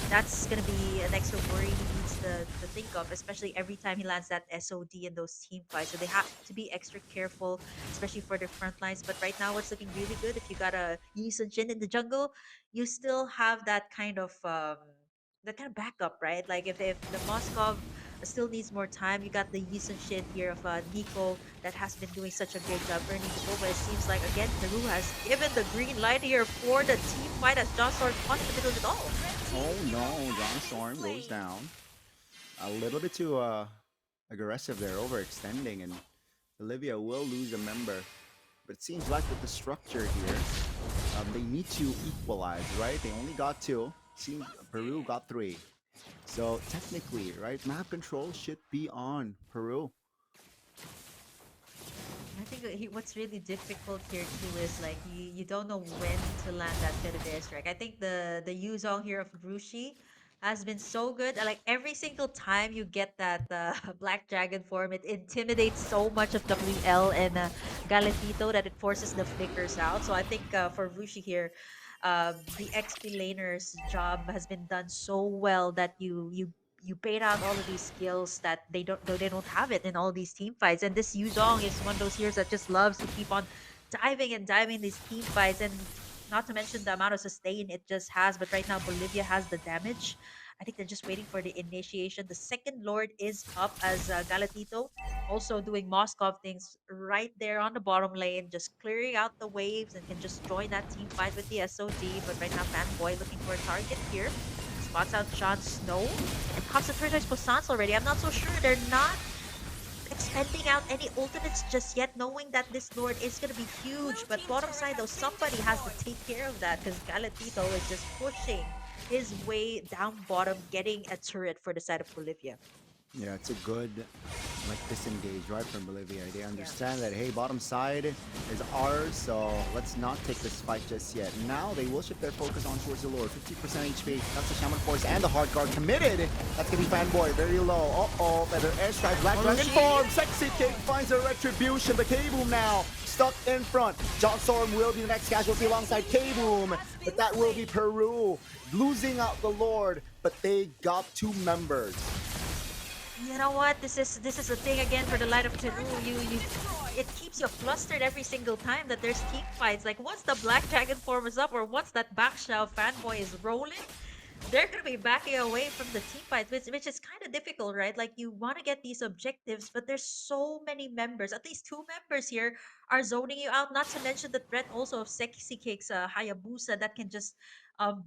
that's gonna be an extra worry he needs to think of, especially every time he lands that SOD in those team fights. So they have to be extra careful, especially for their front lines. But right now, what's looking really good, if you got a Yi Sun Jin in the jungle, you still have that kind of backup, right? Like if the Moskov still needs more time, you got the Yi Sun Shin here of Nico that has been doing such a great job earning the goal. But it seems like again Peru has given the green light here for the team fight as John Sword wants to middle it all. Oh no, John Storm goes down. A little bit too aggressive there, overextending, and Bolivia will lose a member. But it seems like with the structure here, they need to equalize, right? They only got two. Seems Peru got three. So technically, right, map control should be on Peru. I think what's really difficult here too is like you don't know when to land that bit of airstrike. I think the Yuzong here of Rushi has been so good. Like every single time you get that Black Dragon form, it intimidates so much of WL and Galetito that it forces the flickers out. So I think for Rushi here, the XP laner's job has been done so well that you bait out all of these skills that they don't have it in all these team fights. And this Yuzong is one of those heroes that just loves to keep on diving and diving these team fights, and not to mention the amount of sustain it just has. But right now Bolivia has the damage. I think they're just waiting for the initiation. The second Lord is up as Galatito, also doing Moskov things right there on the bottom lane, just clearing out the waves and can just join that team fight with the SOD. But right now Fanboy looking for a target here. Spots out Jon Snow and pops the Turtles Poissons already. I'm not so sure. They're not expending out any ultimates just yet, knowing that this Lord is going to be huge. But bottom side, though, somebody has to take care of that because Galatito is just pushing his way down bottom, getting a turret for the side of Bolivia. Yeah, it's a good like disengage right from Bolivia. They Yeah. understand that hey, bottom side is ours, so let's not take this fight just yet. Now they will shift their focus on towards the Lord. 50% HP. That's the Shaman Force and the Hard Guard committed. That's gonna be Fanboy very low. Uh-oh, better airstrike. Black Dragon Orochi. form. Sexy Kick finds a retribution. The K-Boom now stuck in front. John Storm will be the next casualty alongside K-Boom, but that will be Peru losing out the Lord. But they got two members. You know what? This is a thing again for the Light of Peru. You it keeps you flustered every single time that there's team fights. Like once the Black Dragon form is up or once that Bakshaw fanboy is rolling, they're gonna be backing away from the team fights, which is kind of difficult, right? Like you want to get these objectives, but there's so many members. At least two members here are zoning you out. Not to mention the threat also of Sexy Cake's Hayabusa that can just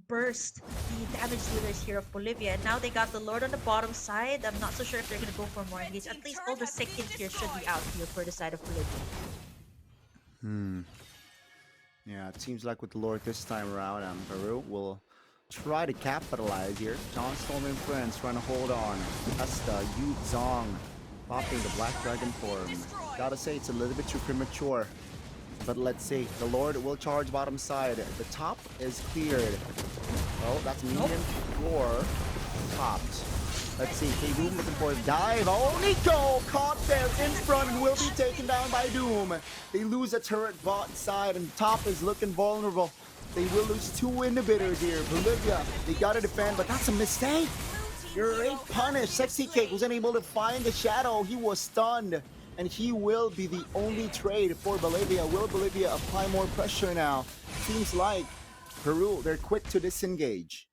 burst the damage dealers here of Bolivia. And now they got the Lord on the bottom side. I'm not so sure if they're gonna go for more engage. At least all the seconds here should be out here for the side of Bolivia. Hmm. Yeah, it seems like with the Lord this time around, Peru will try to capitalize here. John Storm and friends trying to hold on. That's the Yu Zong popping the Black Dragon form. Gotta say, it's a little bit too premature. But let's see. The Lord will charge bottom side. The top is cleared. Oh, that's Nope. medium floor. Popped. Let's see. K-Boom looking for a dive. Oh, Nico caught there in front and will be taken down by Doom. They lose a turret bot side and top is looking vulnerable. They will lose two inhibitors here. Bolivia, they gotta defend, but that's a mistake. Great punish. Sexy Cake was unable to find the shadow. He was stunned. And he will be the only trade for Bolivia. Will Bolivia apply more pressure now? Seems like Peru, they're quick to disengage.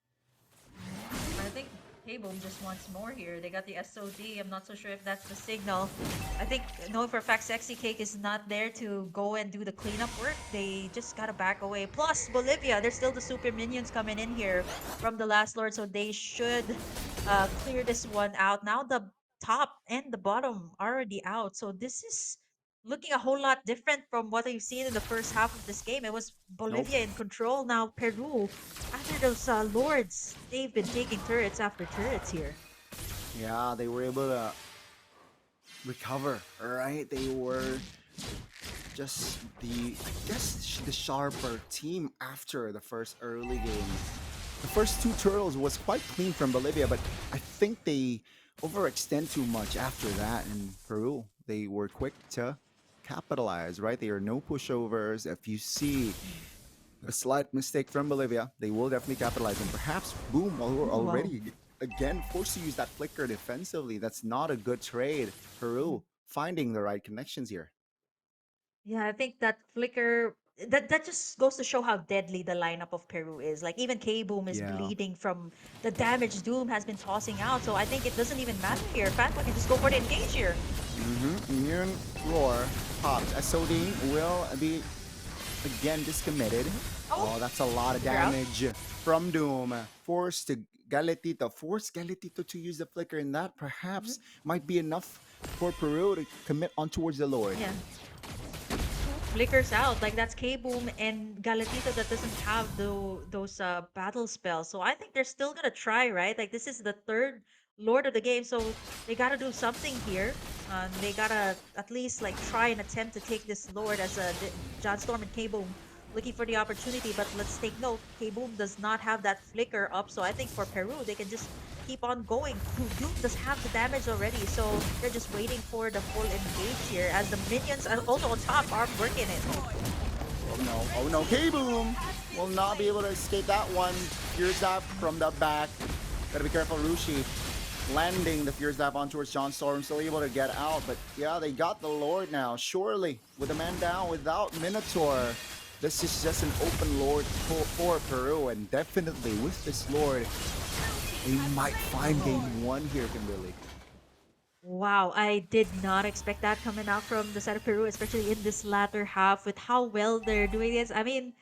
I think K-Boom just wants more here. They got the SOD. I'm not so sure if that's the signal. I think, knowing for a fact, Sexy Cake is not there to go and do the cleanup work. They just gotta back away. Plus, Bolivia, there's still the super minions coming in here from the last Lord, so they should clear this one out. Now the top and the bottom are already out, so this is looking a whole lot different from what we've seen in the first half of this game. It was Nope. Bolivia in control. Now Peru, after those lords, they've been taking turrets after turrets here. Yeah, they were able to recover, right? They were just I guess, the sharper team after the first early game. The first two turtles was quite clean from Bolivia, but I think they overextend too much after that in Peru. They were quick to capitalize, right? There are no pushovers. If you see Mm. a slight mistake from Bolivia, they will definitely capitalize. And perhaps, boom, we're Ooh, wow. already again forced to use that flicker defensively. That's not a good trade. Mm. Peru finding the right connections here. Yeah, I think that flicker that just goes to show how deadly the lineup of Peru is. Like even K Boom is Yeah. bleeding from the damage Doom has been tossing out. So I think it doesn't even matter here. Fatboy can just go for the engage here. Immune roar popped. SOD will be again discommitted. Oh, Oh, that's a lot of figure out. damage from Doom. Forced to Galetito. Force Galetito to use the flicker, and that Mhm. perhaps might be enough for Peru to commit on towards the Lord. Yeah. Two flickers out. Like that's K Boom and Galatito that doesn't have those battle spells. So I think they're still gonna try, right? Like this is the third Lord of the game, so they gotta do something here. They gotta at least like try and attempt to take this Lord as John Storm and K Boom looking for the opportunity. But let's take note, K Boom does not have that flicker up, so I think for Peru they can just keep on going. Doom does have the damage already, so they're just waiting for the full engage here as the minions are also on top are working it. Oh no, oh no, K-Boom will not be able to escape that one. Fear Zap from the back. Gotta be careful, Rushi. Landing the Fear Zap on towards John Storm, still able to get out, but yeah, they got the Lord now. Surely, with a man down without Minotaur, this is just an open Lord for Peru, and definitely with this Lord, they might find Oh. game one here, Kimberly. Wow, I did not expect that coming out from the side of Peru, especially in this latter half with how well they're doing this. I mean,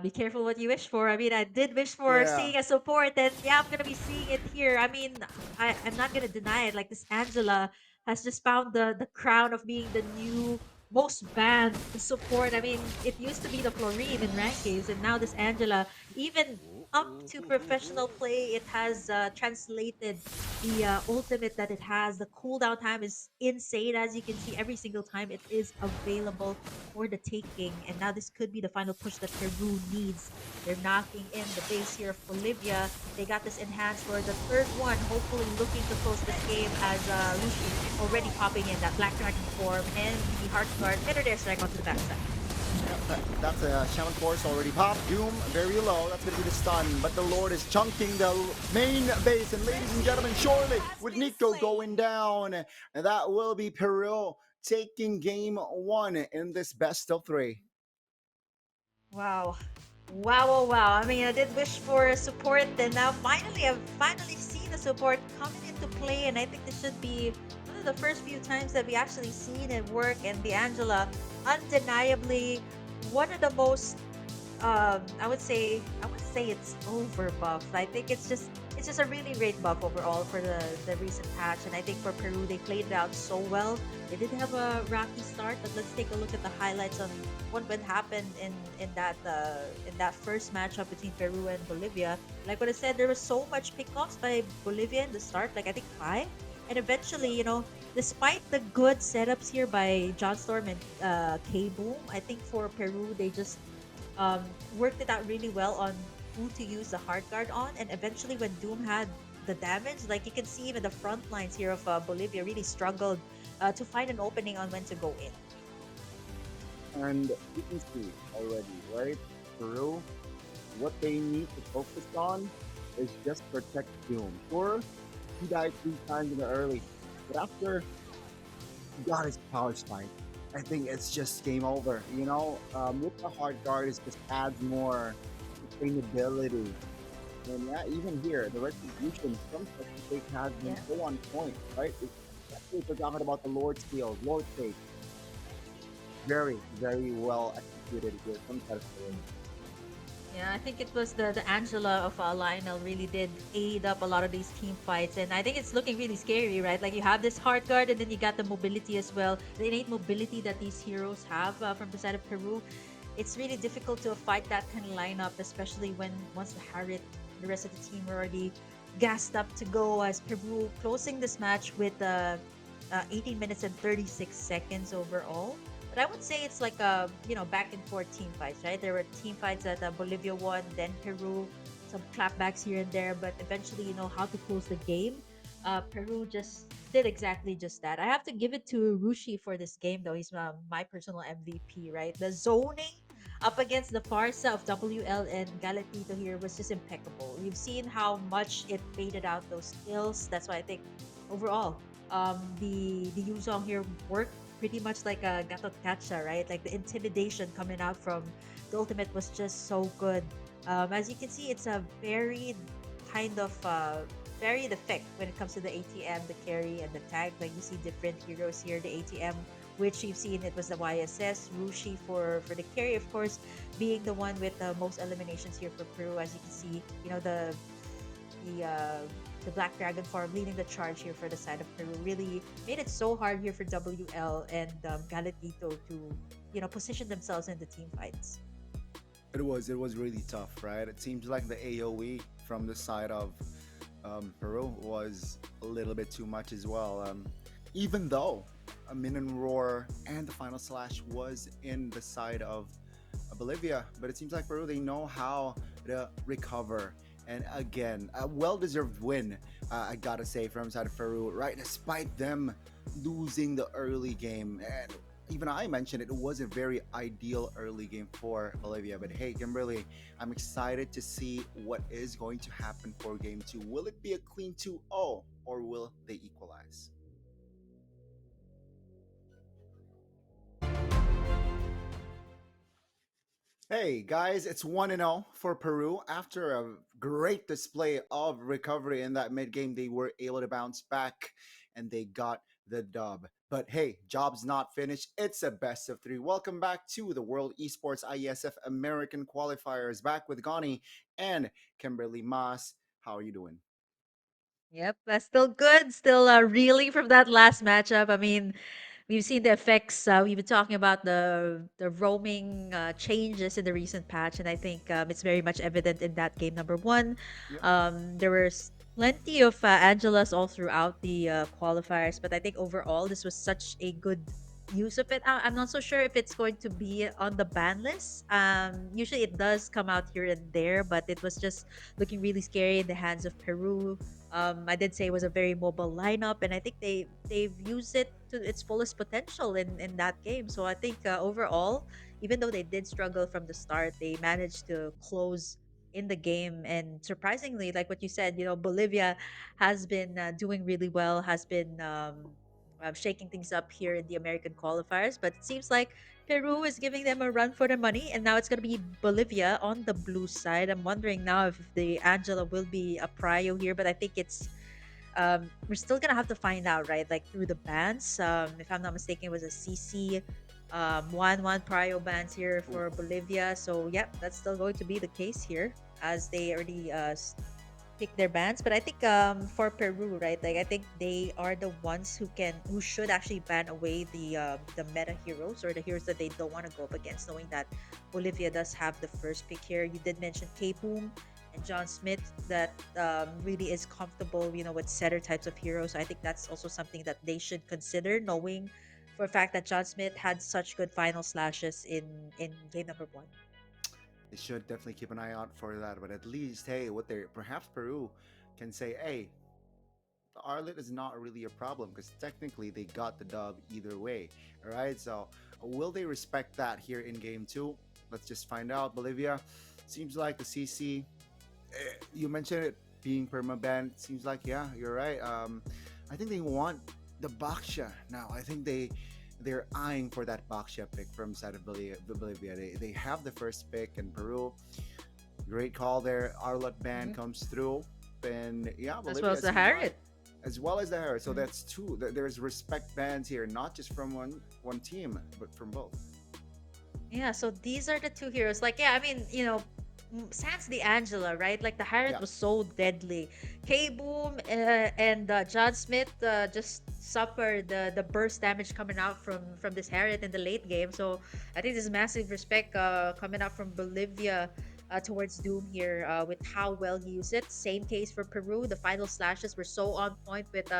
be careful what you wish for. I mean, I did wish for Yeah. seeing a support, and yeah, I'm gonna be seeing it here. I mean, I'm not gonna deny it. Like this Angela has just found the crown of being the new most banned support. I mean, it used to be the Florine in rank games, and now this Angela, even up to professional play. It has translated the ultimate that it has. The cooldown time is insane, as you can see. Every single time it is available for the taking, and now this could be the final push that Peru needs. They're knocking in the base here of Bolivia. They got this enhanced for the third one, hopefully looking to close this game as Lushi already popping in that Black Dragon form and the Heart Guard and their strike onto the backside. Yep, that's a Shaman Force already popped. Doom very low. That's going to be the stun. But the Lord is chunking the main base. And ladies and gentlemen, surely Has with been Nico slain. going down, and that will be Peru taking game one in this best of three. Wow. Wow, wow, wow. I mean, I did wish for support, and now finally, I've finally seen the support coming into play, and I think this should be one of the first few times that we actually seen it work. And the Angela, undeniably, one of the most I would say it's over buff. I think it's just a really great buff overall for the recent patch, and I think for Peru they played it out so well. They did have a rocky start, but let's take a look at the highlights on what happened in that first matchup between Peru and Bolivia. Like what I said, there was so much pickoffs by Bolivia in the start, like I think five, and eventually, despite the good setups here by John Storm and K Boom, I think for Peru they just worked it out really well on who to use the hard guard on. And eventually, when Doom had the damage, like you can see, even the front lines here of Bolivia really struggled to find an opening on when to go in. And you can see already, right? Peru, what they need to focus on is just protect Doom. Sure, he died 3 times in the early, but after he got his power spike, I think it's just game over. With the hard guard, it just adds more sustainability. And yeah, even here, the retribution from Second Take has been Yeah. so on point, right? Especially if we're talking about the Lord skills, Lord Take, very, very well executed here from Peru. Yeah, I think it was the Angela of Lionel really did aid up a lot of these team fights, and I think it's looking really scary, right? Like you have this hard guard, and then you got the mobility as well, the innate mobility that these heroes have from the side of Peru. It's really difficult to fight that kind of lineup, especially when once the Harriet, the rest of the team are already gassed up to go. As Peru closing this match with 18 minutes and 36 seconds overall. But I would say it's like a back and forth team fights, right? There were team fights that Bolivia won, then Peru, some clapbacks here and there, but eventually how to close the game. Peru just did exactly just that. I have to give it to Rushi for this game though. He's my personal MVP, right? The zoning up against the Farsa of WL and Galatito here was just impeccable. We've seen how much it baited out those skills. That's why I think overall the Yuzong here worked pretty much like a Gatot Kacha, right? Like the intimidation coming out from the ultimate was just so good. As you can see, it's a very kind of varied effect when it comes to the ATM, the carry, and the tag. Like you see different heroes here. The ATM, which you've seen, it was the YSS, Rushi for the carry, of course, being the one with the most eliminations here for Peru. As you can see, the uh, the Black Dragon farm leading the charge here for the side of Peru really made it so hard here for WL and Galatito to position themselves in the team fights. It was really tough, right? It seems like the AOE from the side of Peru was a little bit too much as well. Even though a Minion Roar and the Final Slash was in the side of Bolivia, but it seems like Peru, they know how to recover. And again, a well-deserved win, I gotta say, from side of Peru, right? Despite them losing the early game, and even I mentioned it was a very ideal early game for Bolivia. But hey, Kimberly, I'm excited to see what is going to happen for game two. Will it be a clean 2-0 or will they equalize? Hey guys, it's 1-0 for Peru. After a great display of recovery in that mid game, they were able to bounce back and they got the dub. But hey, job's not finished. It's a best of three. Welcome back to the World Esports Iesf American Qualifiers. Back with Gani and Kimberly Moss. How are you doing? Yep, that's still good. Still reeling from that last matchup. I mean, we've seen the effects. We've been talking about the roaming changes in the recent patch, and I think it's very much evident in that game number one. Yeah. There was plenty of Angelas all throughout the qualifiers, but I think overall this was such a good use of it. I'm not so sure if it's going to be on the ban list. Usually it does come out here and there, but it was just looking really scary in the hands of Peru. I did say it was a very mobile lineup, and I think they've used it to its fullest potential in that game. So I think overall, even though they did struggle from the start, they managed to close in the game. And surprisingly, like what you said, Bolivia has been doing really well, has been shaking things up here in the American qualifiers. But it seems like Peru is giving them a run for their money, and now it's going to be Bolivia on the blue side. I'm wondering now if the Angela will be a prio here, but I think it's we're still gonna have to find out, right? Like through the bans. If I'm not mistaken, it was a CC one prio bans here Ooh. for Bolivia. So yep, that's still going to be the case here as they already pick their bans. But I think for Peru, right? Like I think they are the ones who should actually ban away the meta heroes or the heroes that they don't want to go up against, knowing that Bolivia does have the first pick here. You did mention K-Boom and John Smith that really is comfortable, with setter types of heroes. So I think that's also something that they should consider, knowing for a fact that John Smith had such good final slashes in game number one. They should definitely keep an eye out for that. But at least, hey, what they perhaps Peru can say, hey, the Arlet is not really a problem because technically they got the dub either way. All right, so will they respect that here in game two? Let's just find out. Bolivia seems like the CC. You mentioned it being permaban. Seems like yeah, you're right. I think they want the Baksha now. I think they're eyeing for that Baksha pick from side of Bolivia. They have the first pick in Peru. Great call there. Arlot ban Mhm. comes through, and yeah, As well Bolivia as the seems like Harriet. as well as the Harris. So Mhm. that's two. There's respect bans here, not just from one team, but from both. Yeah, so these are the two heroes. Like, yeah, I mean, sans the Angela, right? Like the Harriet Yeah. was so deadly. K Boom and John Smith just suffered the burst damage coming out from this Harriet in the late game. So I think there's massive respect coming out from Bolivia. Towards Doom here with how well he used it. Same case for Peru. The final slashes were so on point with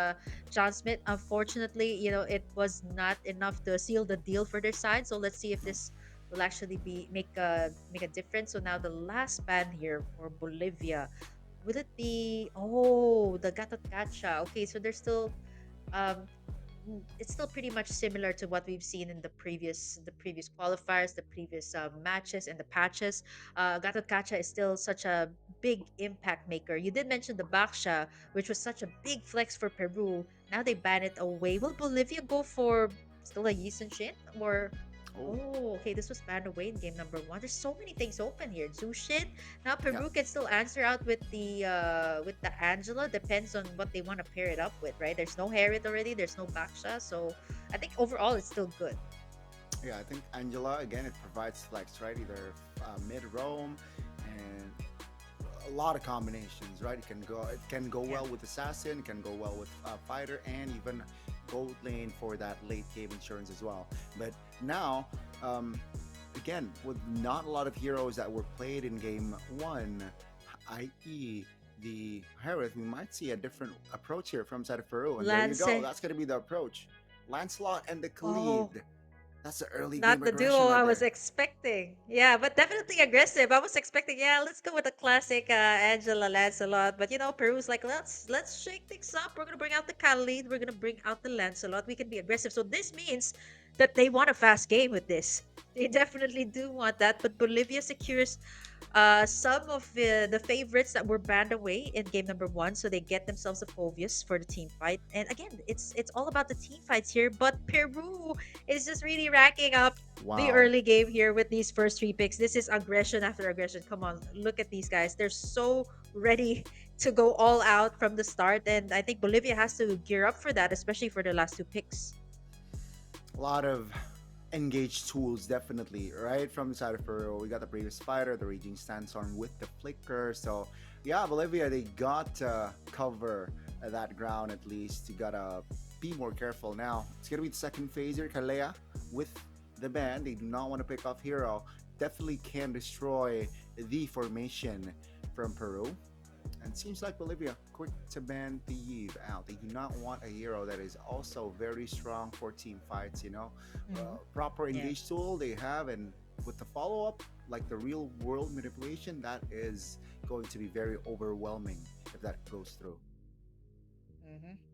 John Smith. Unfortunately, it was not enough to seal the deal for their side. So let's see if this will actually be make a difference. So now the last ban here for Bolivia, will it be the Gatot Gacha? Okay, so there's still um it's still pretty much similar to what we've seen in the previous qualifiers, the previous matches and the patches. Gatot Kacha is still such a big impact maker. You did mention the Baksha, which was such a big flex for Peru. Now they ban it away. Will Bolivia go for still a Yisun Shin or? Oh, Oh, okay. This was banned away in game number one. There's so many things open here. Zushin. Now yeah. Peru can still answer out with the Angela. Depends on what they want to pair it up with, right? There's no Harriet already. There's no Baksha. So I think overall it's still good. Yeah, I think Angela again. It provides flex, right? Either mid roam and a lot of combinations, right? It can go Yeah. well with assassin, it can go well with fighter, and even gold lane for that late game insurance as well. But now, um, again, with not a lot of heroes that were played in game one, i.e. the Harith, we might see a different approach here from side of Peru. And there you go. Lance. That's going to be the approach. Lancelot and the Oh, Khalid. That's the early game not the aggression duo right I was there. expecting. Yeah, but definitely aggressive. I was expecting, yeah, let's go with the classic Angela Lancelot. But Peru's like, let's shake things up. We're gonna bring out the Khalid. We're gonna bring out the Lancelot. We can be aggressive. So this means that they want a fast game with this. They definitely do want that. But Bolivia secures some of the favorites that were banned away in game number one, so they get themselves a Fovius for the team fight. And again, it's all about the team fights here. But Peru is just really racking up the Wow. early game here with these first three picks. This is aggression after aggression. Come on, look at these guys. They're so ready to go all out from the start, and I think Bolivia has to gear up for that, especially for their last two picks. A lot of engaged tools, definitely, right? From the side of Peru, we got the previous fighter, the Raging Sandstorm with the flicker. So, yeah, Bolivia, they got to cover that ground at least. You got to be more careful now. It's gonna be the second phase here. Kalea with the band. They do not want to pick off Hero. Definitely can destroy the formation from Peru. And it seems like Bolivia quick to ban the Eve out. They do not want a hero that is also very strong for team fights. Hmm. Proper Yeah. engage tool they have, and with the follow up, like the real world manipulation, that is going to be very overwhelming if that goes through.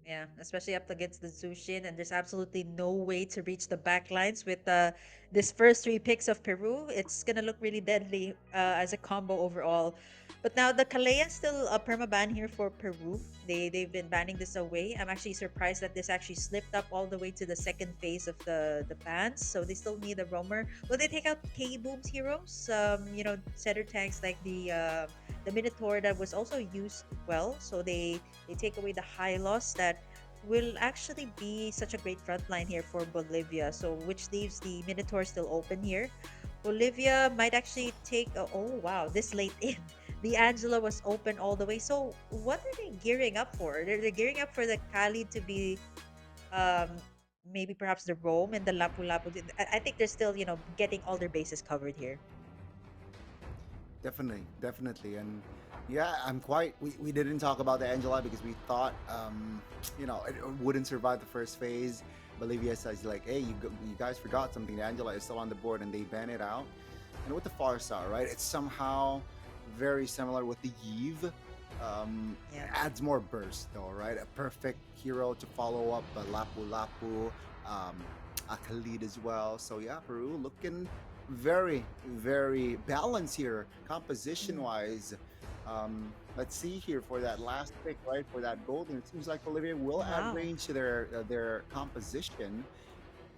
Yeah, especially up against the Zushin, and there's absolutely no way to reach the back lines with this first three picks of Peru. It's gonna look really deadly as a combo overall. But now the Kalea still a perma ban here for Peru. They've been banning this away. I'm actually surprised that this actually slipped up all the way to the second phase of the bans. So they still need a roamer. Will they take out K Boom's heroes? Setter tanks like the Minotaur that was also used well. So they take away the high loss that will actually be such a great front line here for Bolivia. So which leaves the Minotaur still open here. Bolivia might actually take oh wow, this late in. The Angela was open all the way. So what are they gearing up for? They're gearing up for the Kali to be um maybe perhaps the Rome and the Lapu Lapu. I think they're still, getting all their bases covered here. Definitely, definitely, and yeah, I'm quite. We didn't talk about the Angela because we thought, it wouldn't survive the first phase. Bolivia says like, hey, you guys forgot something. The Angela is still on the board, and they ban it out. And with the Farsa, right? It's somehow very similar with the Eve. Yeah. Adds more burst though, right? A perfect hero to follow up Lapu Lapu, um, a Khalid as well. So yeah, Peru looking very, very balanced here, composition Mm. wise. Let's see here for that last pick, right? For that golden, it seems like Bolivia will Oh, add wow. range to their composition.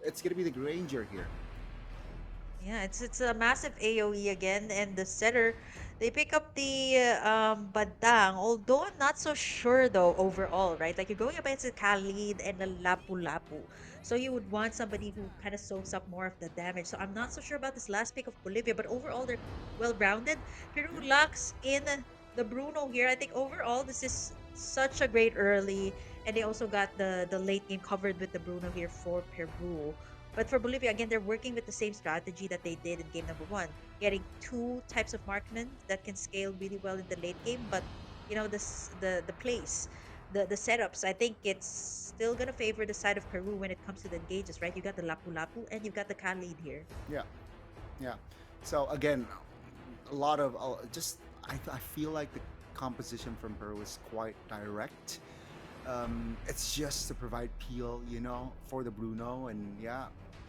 It's gonna be the Granger here. Yeah, it's a massive AoE again, and the setter they pick up the Badang. Although I'm not so sure though overall, right? Like you're going up against a Khalid and a Lapu Lapu, so you would want somebody who kind of soaks up more of the damage. So I'm not so sure about this last pick of Bolivia, but overall they're well rounded. Peru Yeah, locks in the Bruno here. I think overall this is such a great early, and they also got the late game covered with the Bruno here for Peru. But for Bolivia, again, they're working with the same strategy that they did in game number one, getting two types of markmen that can scale really well in the late game. But the place, the setups, I think it's still gonna favor the side of Peru when it comes to the engages, right? You got the Lapu Lapu and you've got the Khalid here. yeah, yeah. So again, a lot of just I feel like the composition from Peru is quite direct. It's just to provide peel, for the Bruno, and yeah,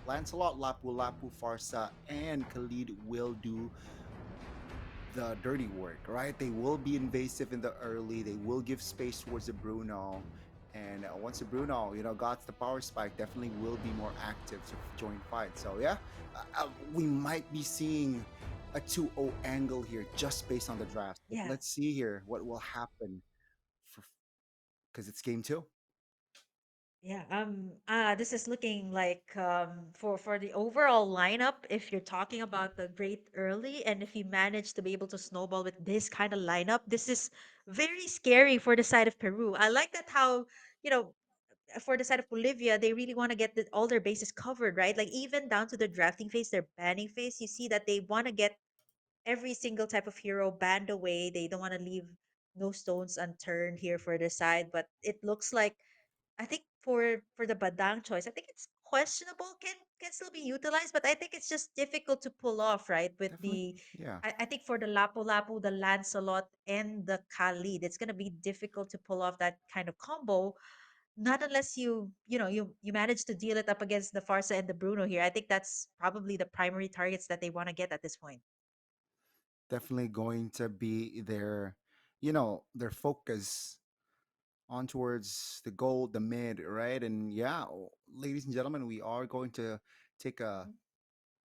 Lancelot, Lapu Lapu, Farsa, and Khalid will do the dirty work, right? They will be invasive in the early. They will give space towards the Bruno, and once the Bruno, got the power spike, definitely will be more active to join fight. So yeah, we might be seeing a 2-0 angle here just based on the draft. But Yeah. let's see here what will happen for because it's game two. Yeah, this is looking like for the overall lineup, if you're talking about the great early and if you manage to be able to snowball with this kind of lineup, this is very scary for the side of Peru. I like that how, you know, for the side of Bolivia, they really want to get all their bases covered, right? Like even down to the drafting phase, their banning phase, you see that they want to get every single type of hero banned away. They don't want to leave no stones unturned here for their side, but it looks like I think for the Badang choice, I think it's questionable. Can still be utilized, but I think it's just difficult to pull off, right? With Definitely, the yeah. I think for the Lapu Lapu, the Lancelot, and the Khalid, it's gonna be difficult to pull off that kind of combo. Not unless you manage to deal it up against the Farsa and the Bruno here. I think that's probably the primary targets that they want to get at this point. Definitely going to be their focus on towards the gold, the mid, right? And yeah, ladies and gentlemen, we are going to take a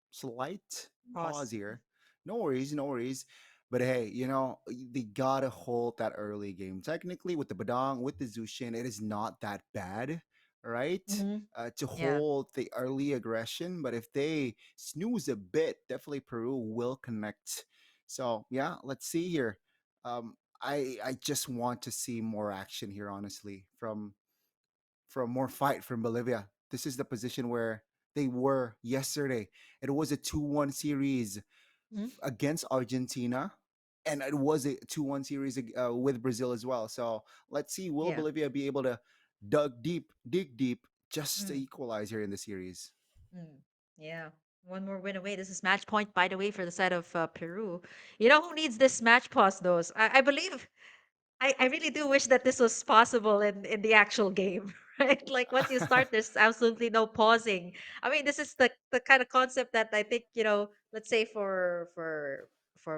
slight pause Pause. here. No worries, no worries. But hey, they gotta hold that early game. Technically, with the Badang, with the Zushin, it is not that bad, right? Mm-hmm. To Yeah. hold the early aggression. But if they snooze a bit, definitely Peru will connect. So yeah, let's see here. I just want to see more action here, honestly, from from more fight from Bolivia. This is the position where they were yesterday. It was a 2-1 series Mhm. against Argentina, and it was a 2-1 series with Brazil as well. So let's see, will Yeah. Bolivia be able to dig deep, just to Mm. equalize here in the series? Mm. Yeah. One more win away. This is match point, by the way, for the side of Peru. You know who needs this match pause, though? I believe I really do wish that this was possible in the actual game, right? Like once you start, there's absolutely no pausing. I mean, this is the kind of concept that I think, let's say for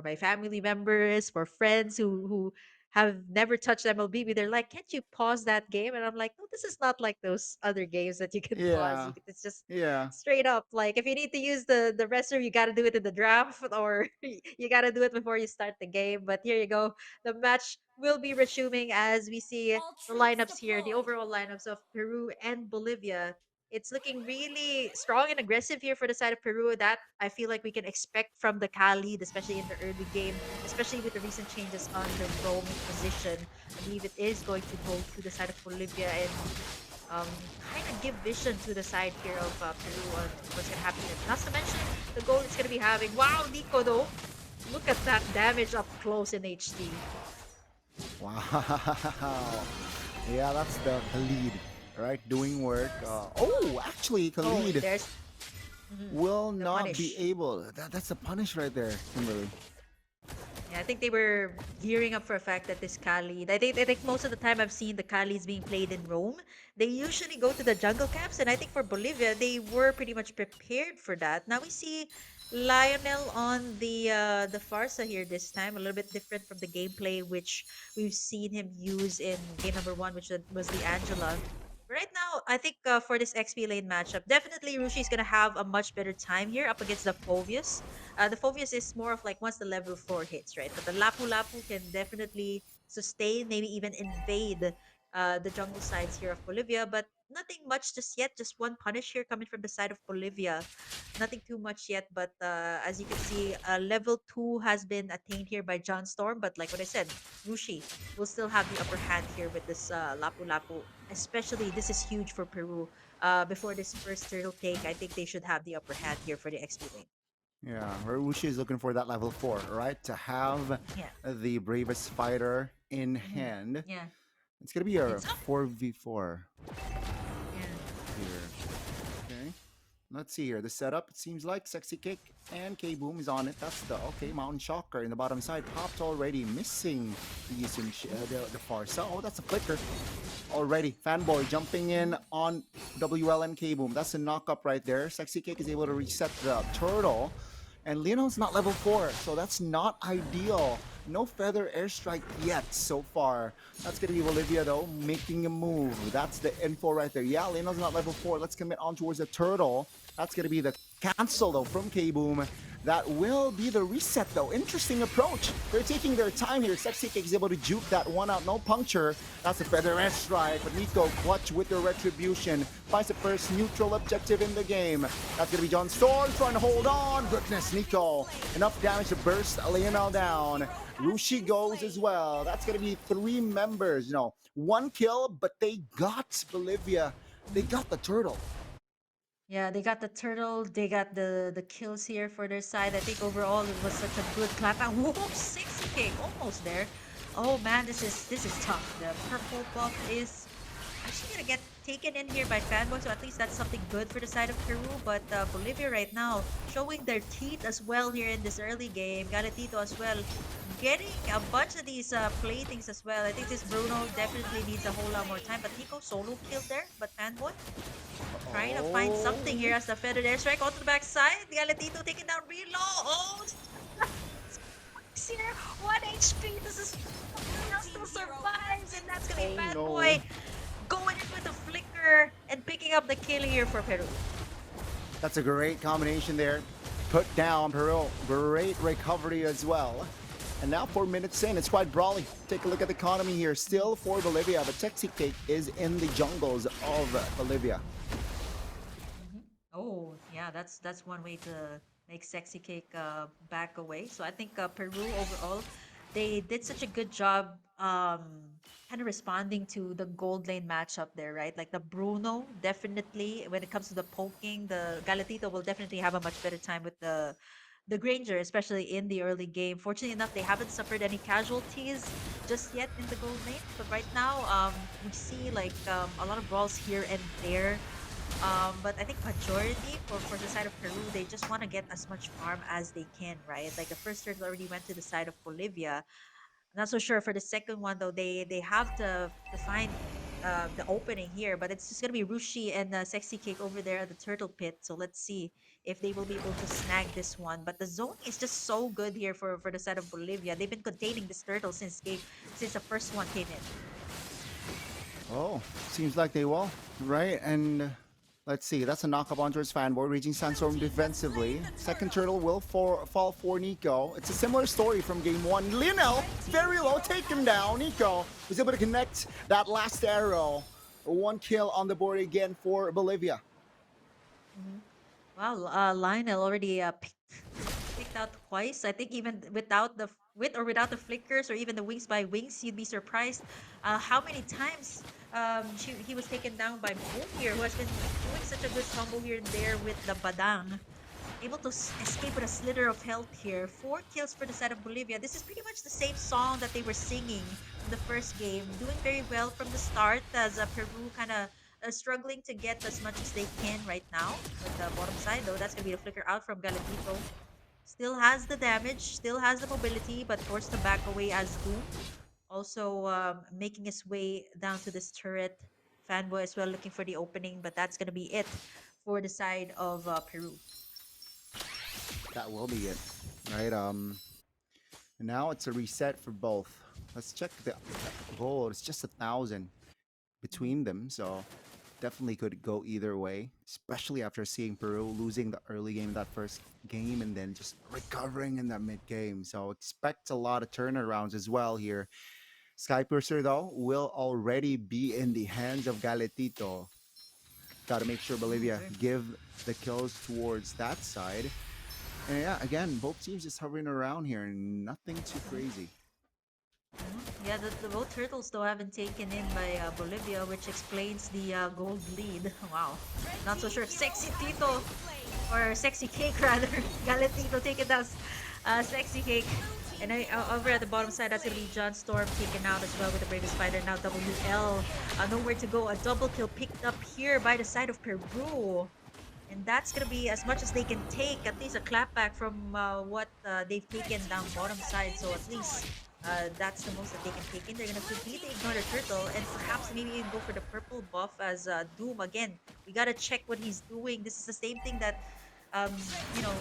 my family members, for friends who have never touched MLB, they're like, "Can't you pause that game?" And I'm like, "No, this is not like those other games that you can pause. Yeah, It's just yeah, straight up like if you need to use the restroom, you got to do it in the draft, or you got to do it before you start the game." But here you go, the match will be resuming as we see All the troops lineups here, the deployed. overall lineups of Peru and Bolivia. It's looking really strong and aggressive here for the side of Peru. That I feel like we can expect from the Khalid, especially in the early game, especially with the recent changes on the roaming position. I believe it is going to go to the side of Bolivia and kind of give vision to the side here of Peru on what's going to happen here. Not to mention the goal it's going to be having. Wow, Nico, though. Look at that damage up close in HD. wow. Yeah, that's the lead, right? Doing work. First Oh, blood. actually, Oh, Khalid there's will the not be punish. able. That's a punish right there, Kimberly. Yeah, I think they were gearing up for a fact that this Khalid. I think most of the time I've seen the Khalids being played in Rome. They usually go to the jungle camps, and I think for Bolivia they were pretty much prepared for that. Now we see Lionel on the Farsa here this time, a little bit different from the gameplay which we've seen him use in game number one, which was the Angela. Right now, I think for this XP lane matchup, definitely Rushi is gonna have a much better time here up against the Phovius. The Phobius is more of like once the level 4 hits, right? But the Lapu Lapu can definitely sustain, maybe even invade the jungle sides here of Bolivia. But nothing much just yet. Just one punish here coming from the side of Bolivia. Nothing too much yet. But as you can see, level 2 has been attained here by John Storm. But like what I said, Rushi will still have the upper hand here with this Lapu Lapu. Especially, this is huge for Peru. Before this first turtle take, I think they should have the upper hand here for the XP lane. Yeah, Harushi is looking for that level 4, right? To have Yeah. the bravest fighter in Mhm. hand. Yeah. It's gonna be a It's up. 4v4 Yeah. here. Okay. Let's see here. The setup, it seems like Sexy Kick and K Boom is on it. That's the okay. Mountain Shocker in the bottom side popped already, missing the the Farsa. Oh, that's a flicker already. Fanboy jumping in on WLN K Boom. That's a knock up right there. Sexy Kick is able to reset the turtle. And Leon's not level 4, so that's not ideal. No feather airstrike yet so far. That's going to be Bolivia, though, making a move. That's the info right there. Yeah, Leon's not level 4. Let's commit on towards the turtle. That's going to be the cancel, though, from K-Boom. That will be the reset, though. Interesting approach. They're taking their time here. Sexy Cake is able to juke that one out. No puncture. That's a feather airstrike. But Nico clutch with the retribution. Finds the first neutral objective in the game. That's going to be John Storm trying to hold on. Goodness, Nico. Enough damage to burst Lionel down. Rushi goes as well. That's going to be 3 members. One kill, but they got Bolivia. They got the turtle. Yeah, they got the turtle. They got the kills here for their side. I think overall it was such a good clap. And whoa, 60 kick, almost there. Oh man, this is tough. The purple buff is actually gonna get taken in here by fanboy, so at least that's something good for the side of Peru. But Bolivia right now showing their teeth as well here in this early game. Galetito as well, getting a bunch of these playthings as well. I think this Bruno definitely needs a whole lot more time. But Nico solo killed there, but fanboy trying to find something here Oh. as the feathered airstrike onto the backside. Galetito taking down reload. Oh, Sparks here. 1 HP. This is Lionel still survives, and that's gonna be Oh no. fanboy going in with the flicker and picking up the kill here for Peru. That's a great combination there. Put down Peru. Great recovery as well. And now 4 minutes in, it's quite brawly. Take a look at the economy here. Still for Bolivia, but Sexy Cake is in the jungles of Bolivia. Oh, yeah, that's one way to make sexy cake back away. So I think Peru overall they did such a good job kind of responding to the gold lane matchup there, right? Like the Bruno, definitely when it comes to the poking, the Galatito will definitely have a much better time with the Granger, especially in the early game. Fortunately enough, they haven't suffered any casualties just yet in the gold lane. But right now, we see like a lot of brawls here and there. But I think majority for the side of Peru, they just want to get as much farm as they can, right? Like the first turtle already went to the side of Bolivia. I'm not so sure for the second one though. They have to find the opening here, but it's just gonna be Rushi and Sexy Cake over there at the turtle pit. So let's see if they will be able to snag this one. But the zoning is just so good here for the side of Bolivia. They've been containing this turtle since the first one came in. Oh, seems like they will, right? And let's see, that's a knock up onto his fanboy, reaching Sandstorm defensively. Second turtle will fall for Nico. It's a similar story from game one. Lionel, very low, taken down. Nico was able to connect that last arrow. One kill on the board again for Bolivia. Mhm. Wow, Lionel already picked out twice. I think even with or without the flickers or even the wings by wings, you'd be surprised how many times he was taken down by Boom here, who has been doing such a good combo here and there with the Badang. Able to escape with a slither of health here. 4 kills for the side of Bolivia. This is pretty much the same song that they were singing from the first game. Doing very well from the start as Peru kind of struggling to get as much as they can right now with the bottom side, though that's going to be a flicker out from Galatito. Still has the damage, still has the mobility, but forced to back away as Doom. Also making his way down to this turret. Fanboy as well looking for the opening, but that's going to be it for the side of Peru. That will be it, right? Now it's a reset for both. Let's check the goal. It's just 1,000 Mhm. between them, so definitely could go either way, especially after seeing Peru losing the early game, that first game, and then just recovering in that mid game. So expect a lot of turnarounds as well here. Skypiercer, though, will already be in the hands of Galetito. Got to make sure Oh, Bolivia okay. give the kills towards that side. And yeah, again, both teams just hovering around here, and nothing too Mhm. crazy. Yeah, the both turtles though have been taken in by Bolivia, which explains the gold lead. Wow, not so sure if Sexy Tito or Sexy Cake rather, Galetito taken down Sexy Cake. And over at the bottom side, that's gonna be John Storm taken out as well with the Bravest Spider. Now WL, nowhere to go. A double kill picked up here by the side of Peru. And that's going to be as much as they can take, at least a clapback from what they've taken down bottom side. So at least that's the most that they can take in. They're going to completely ignore the turtle and perhaps maybe even go for the purple buff as Doom. Again, we got to check what he's doing. This is the same thing that, you know,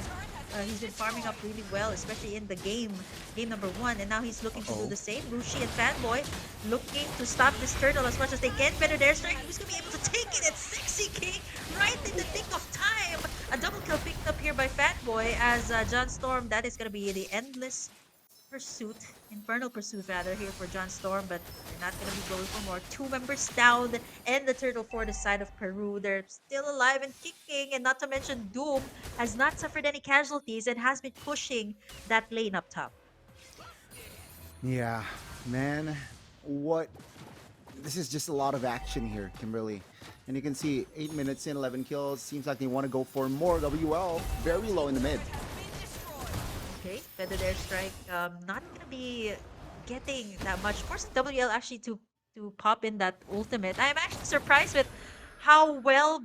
he's been farming up really well, especially in the game number one. And now he's looking to do Uh-oh. the same. Rushi and Fanboy looking to stop this turtle as much as they can. Better there, strike. Who's going to be able to take it? It's 60k right in the nick of time. A double kill picked up here by Fatboy as John Storm. That is going to be the endless pursuit, infernal pursuit rather, here for John Storm, but they're not going to be going for more. Two members down, and the turtle for the side of Peru. They're still alive and kicking, and not to mention Doom has not suffered any casualties and has been pushing that lane up top. Yeah, man. What This is just a lot of action here, Kimberly. And you can see 8 minutes in, 11 kills. Seems like they want to go for more. WL very low in the mid. Okay, Feather Air Strike, not gonna be getting that much. Forcing WL actually to pop in that ultimate. I'm actually surprised with how well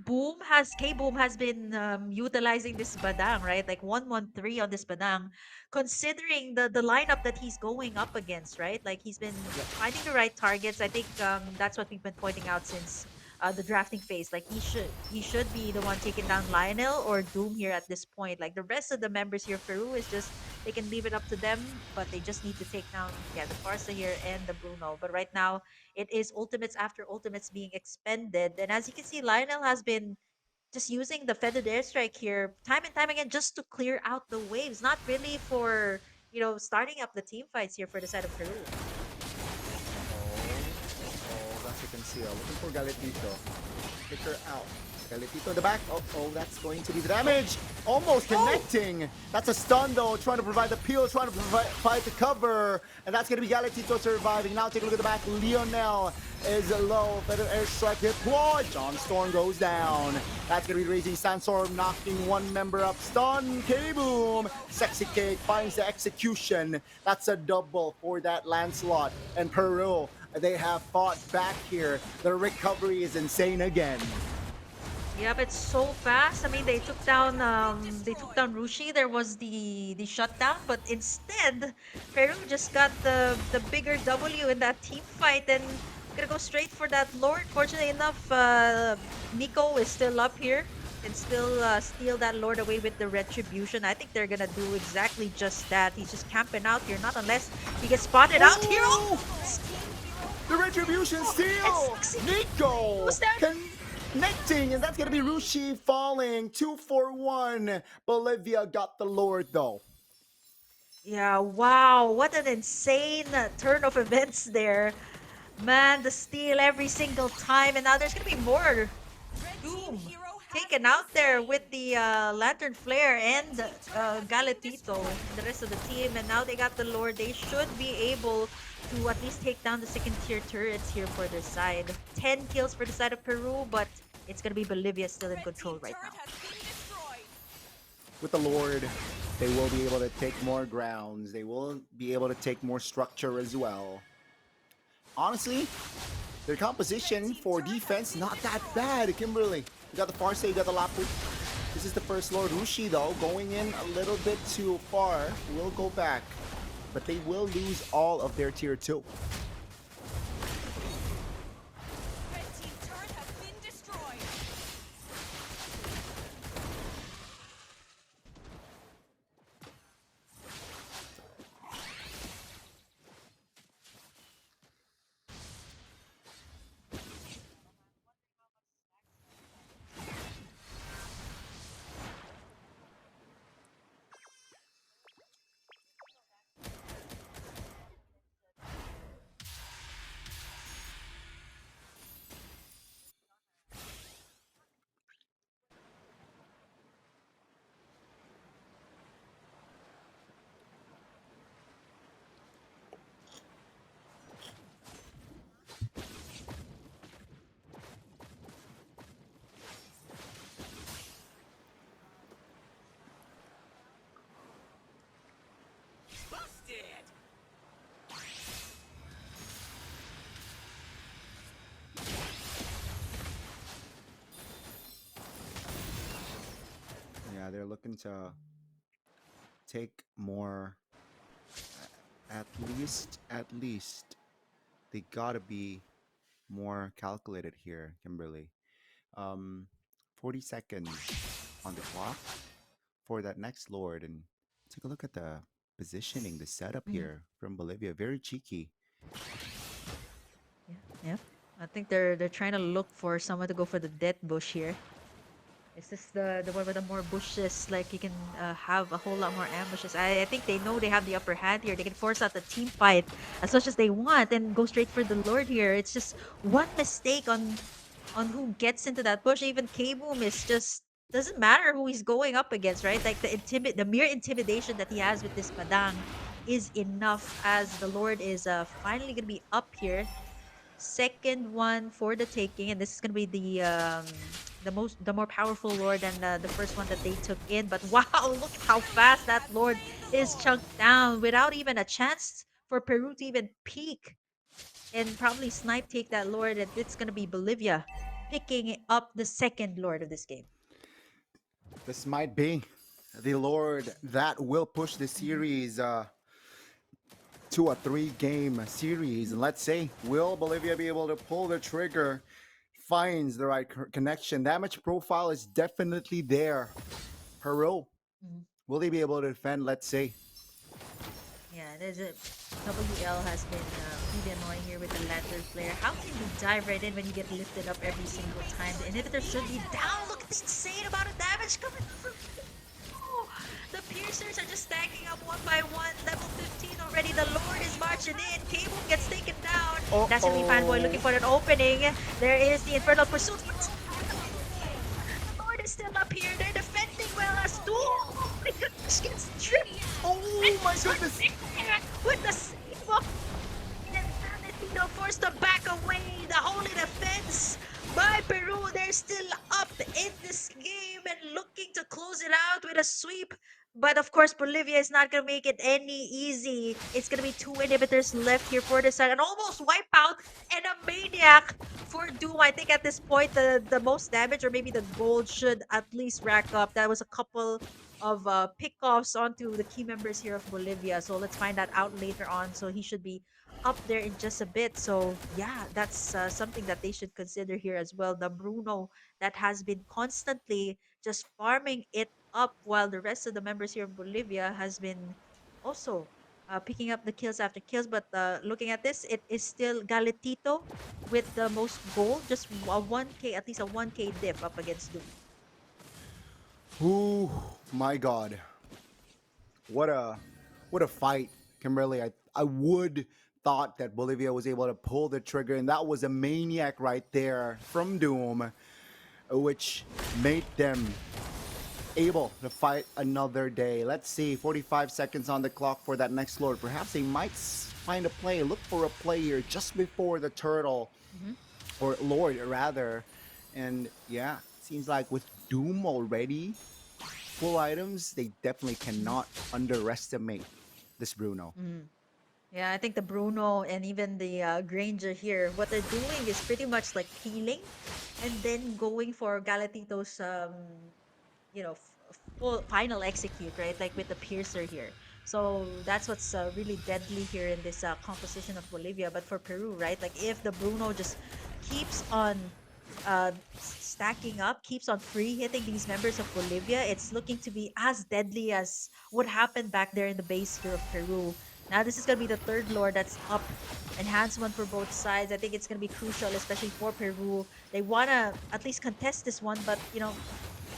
K Boom has been utilizing this Badang, right? Like 113 on this Badang, considering the lineup that he's going up against, right? Like he's been Yep. finding the right targets. I think that's what we've been pointing out since the drafting phase. Like he should be the one taking down Lionel or Doom here at this point. Like the rest of the members here, Peru is just they can leave it up to them, but they just need to take down the Farsa here and the Bruno. But right now it is ultimates after ultimates being expended. And as you can see, Lionel has been just using the feathered airstrike here time and time again just to clear out the waves, not really for starting up the team fights here for the side of Peru. Oh, that's a conceal. Looking for Galetito. Pick her out. Galetito in the back. Oh, that's going to be the damage. Almost Oh! connecting. That's a stun though. Trying to provide the peel, trying to provide the cover. And that's going to be Galetito surviving. Now take a look at the back. Lionel is low. Better airstrike deployed. John Storm goes down. That's going to be Raging Sandstorm knocking one member up. Stun. K-Boom. Sexy Cake finds the execution. That's a double for that Lancelot. And Peru, they have fought back here. The recovery is insane again. Yep, it's so fast. I mean, they took down Rushi. There was the shutdown, but instead, Peru just got the bigger W in that team fight and gonna go straight for that Lord. Fortunately enough, Nico is still up here and still steal that Lord away with the retribution. I think they're gonna do exactly just that. He's just camping out here, not unless he gets spotted out here. Oh! The retribution steal! Nico Who's that? connecting, and that's gonna be Rushi falling. 2-for-1. Bolivia got the Lord though. Yeah, wow, what an insane turn of events there. Man, the steal every single time, and now there's gonna be more Doom taken out there with the Lantern Flare and Galetito, the rest of the team, and now they got the Lord. They should be able to at least take down the second tier turrets here for their side. 10 kills for the side of Peru, but it's gonna be Bolivia still in control right now. With the Lord, they will be able to take more grounds. They will be able to take more structure as well. Honestly, their composition for defense, not that bad, Kimberly. You got the Farsa, you got the Lapu. This is the first Lord. Rushi, though, going in a little bit too far. Will go back. But they will lose all of their tier 2. Yeah, they're looking to take more. At least, they gotta be more calculated here, Kimberly. 40 seconds on the clock for that next Lord, and take a look at the positioning, the setup Mhm. here from Bolivia. Very cheeky. Yeah, yeah. I think they're trying to look for someone to go for the death bush here. Is this the one with the more bushes? Like you can have a whole lot more ambushes. I think they know they have the upper hand here. They can force out the team fight as much as they want and go straight for the Lord here. It's just one mistake on who gets into that bush. Even K-Boom is just doesn't matter who he's going up against, right? Like the mere intimidation that he has with this Padang is enough as the Lord is finally gonna be up here. Second one for the taking, and this is gonna be the more powerful Lord than the first one that they took in. But wow, look at how fast that Lord is chunked down without even a chance for Peru to even peek and probably snipe take that Lord. And it's gonna be Bolivia picking up the second Lord of this game. This might be the Lord that will push the Mhm. series to a 3-game series. And let's see, will Bolivia be able to pull the trigger? Finds the right connection. Damage profile is definitely there. Peru, Mhm. will they be able to defend? Let's see. Yeah, there's a WL has been pretty annoying here with the Lantern Flare. How can you dive right in when you get lifted up every single time? The inhibitor should be down. Look at this insane amount of damage coming from. Oh, the piercers are just stacking up one by one. Level 15 already. The Lord is marching in. Cable gets taken down. That's gonna be Fanboy looking for an opening. There is the Infernal Pursuit. Ledge gets tripped. Oh my goodness! With the save of and Valentino forced to back away. The holy defense by Peru. They're still up in this game and looking to close it out with a sweep. But of course, Bolivia is not going to make it any easy. It's going to be two inhibitors left here for the side. And almost wipe out and a maniac for Doom. I think at this point, the most damage or maybe the gold should at least rack up. That was a couple of pickoffs onto the key members here of Bolivia. So let's find that out later on. So he should be up there in just a bit. So yeah, that's something that they should consider here as well. The Bruno that has been constantly just farming it up, while the rest of the members here of Bolivia has been also picking up the kills after kills. But looking at this, it is still Galetito with the most gold, just a 1k, at least a 1k diff up against Doom. Ooh, my God. What a what a fight, Kimberly. I would thought that Bolivia was able to pull the trigger, and that was a maniac right there from Doom, which made them able to fight another day. Let's see, 45 seconds on the clock for that next lord. Perhaps they might find a play, look for a play here just before the turtle, Hmm. or lord rather. And yeah, seems like with Doom already full items, they definitely Hmm. cannot underestimate this Bruno. Hmm. Yeah, I think the Bruno and even the Granger here, what they're doing is pretty much like peeling and then going for Galatito's full final execute, right? Like with the piercer here. So that's what's really deadly here in this composition of Bolivia. But for Peru, right? Like if the Bruno just keeps on stacking up, keeps on free hitting these members of Bolivia, it's looking to be as deadly as what happened back there in the base here of Peru. Now this is gonna be the third lore that's up. Enhancement for both sides. I think it's gonna be crucial, especially for Peru. They wanna at least contest this one, but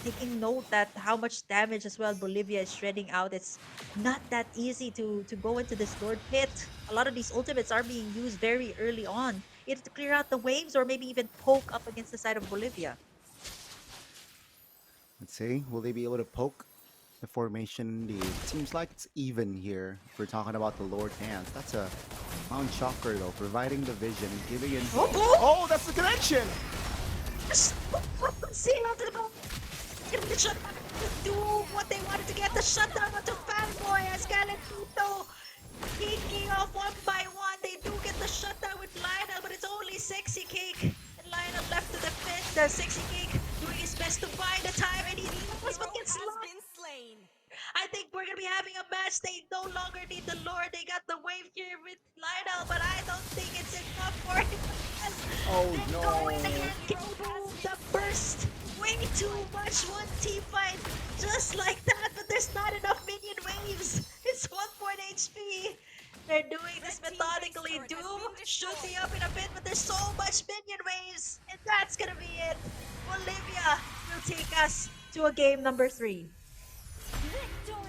taking note that how much damage as well Bolivia is shredding out. It's not that easy to go into this Lord Pit. A lot of these ultimates are being used very early on, either to clear out the waves or maybe even poke up against the side of Bolivia. Let's see, will they be able to poke the formation? Indeed, seems like it's even here. If we're talking about the Lord hands, that's a Mount Shocker though, providing the vision and giving in. Oh, boom! Oh, that's the connection. See how the get the shutdown to do what they wanted to get the shutdown onto Fanboy as Galantito kicking off one by one. They do get the shutdown with Lionel, but it's only Sexy Cake. And Lionel left to defend the Sexy Cake, doing his best to buy the time, and he lost but gets locked. I think we're gonna be having a match. They no longer need the Lord. They got the wave here with Lionel, but I don't think it's enough for him. As Oh they go in no. again. Boom, the burst. Way too much one team fight. Just like that, but there's not enough minion waves. It's 1 point HP. They're doing this methodically. Doom should be up in a bit, but there's so much minion waves. And that's gonna be it. Bolivia will take us to a game number 3.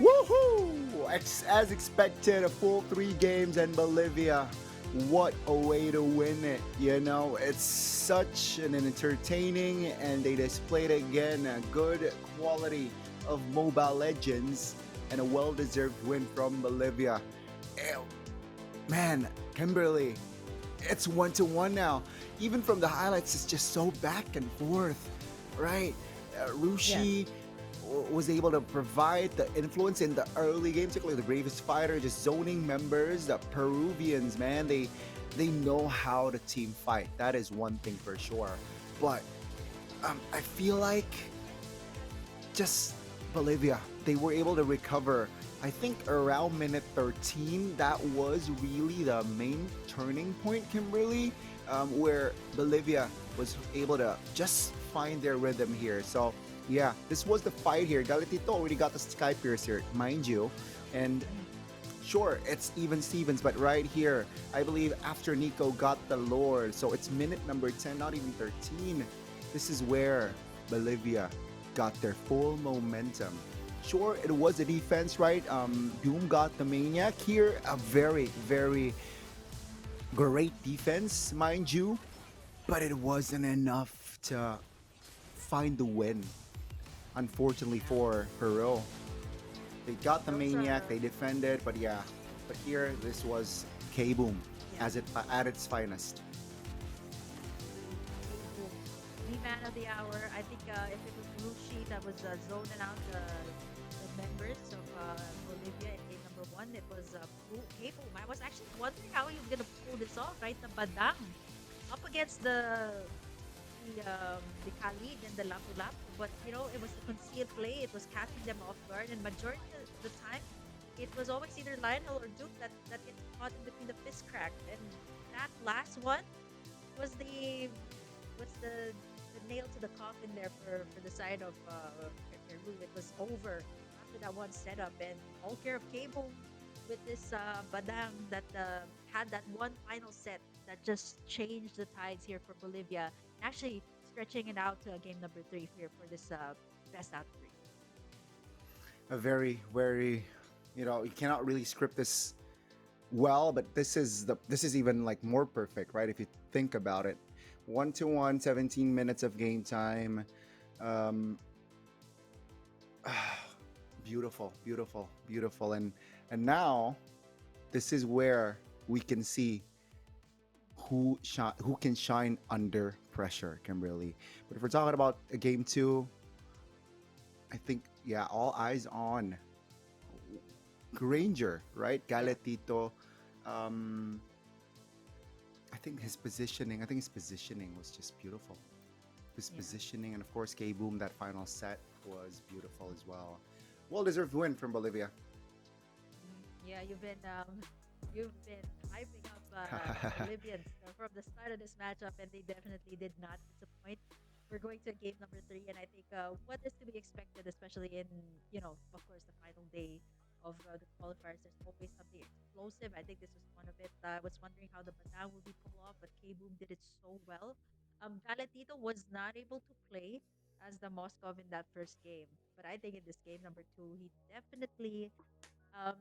Woohoo! As expected, a full 3 games in Bolivia. What a way to win it, you know? It's such an entertaining, and they displayed again a good quality of Mobile Legends and a well-deserved win from Bolivia. Ew. Man, Kimberly, it's 1-1 now. Even from the highlights, it's just so back and forth, right? Yes. Rushi was able to provide the influence in the early game, particularly the bravest fighter, just zoning members, the Peruvians, man, they know how to team fight. That is one thing for sure. But I feel like just Bolivia, they were able to recover. I think around minute 13, that was really the main turning point, Kimberly, where Bolivia was able to just find their rhythm here. So yeah, this was the fight here. Galetito already got the Sky Piercer, mind you. And sure, it's even Stevens, but right here, I believe after Nico got the Lord, so it's minute number 10, not even 13. This is where Bolivia got their full momentum. Sure, it was a defense, right? Doom got the Maniac here. A very, very great defense, mind you, but it wasn't enough to find the win, unfortunately for Peru. They got the Those maniac, are they defended, but yeah. But here, this was K Boom yeah. as it at its finest. Boom. The man of the hour. I think if it was Rushi that was zoning out the members of Bolivia in game number one, it was Boom. I was actually wondering how he was gonna pull this off, right? The Badang up against the Khalid and the Lapu Lapu, but it was the concealed play. It was catching them off guard, and majority of the time, it was always either Lionel or Duke that gets caught in between the fist crack. And that last one was the nail to the coffin there for the side of Peru. It was over after that one setup, and all care of Cable with this Badang that had that one final set that just changed the tides here for Bolivia, actually stretching it out to game number three here for this best out of three. A very, very, you cannot really script this well, but this is even like more perfect, right? If you think about it, 1-1, 17 minutes of game time. Um, Beautiful, beautiful, beautiful, and now this is where we can see who can shine under pressure, Kimberly. But if we're talking about a game two, I think yeah, all eyes on Granger, right? Yeah, Galetito. Um, I think his positioning was just beautiful. His yeah. positioning, and of course, K Boom, that final set was beautiful as well. Well deserved win from Bolivia. Yeah, you've been hyping up the Bolivians from the start of this matchup, and they definitely did not disappoint. We're going to game number three, and I think what is to be expected, especially in of course, the final day of the qualifiers. There's always something explosive. I think this was one of it. I was wondering how the Batang will be pulled off, but K Boom did it so well. Galatito was not able to play as the Moscow in that first game, but I think in this game number two, he definitely um,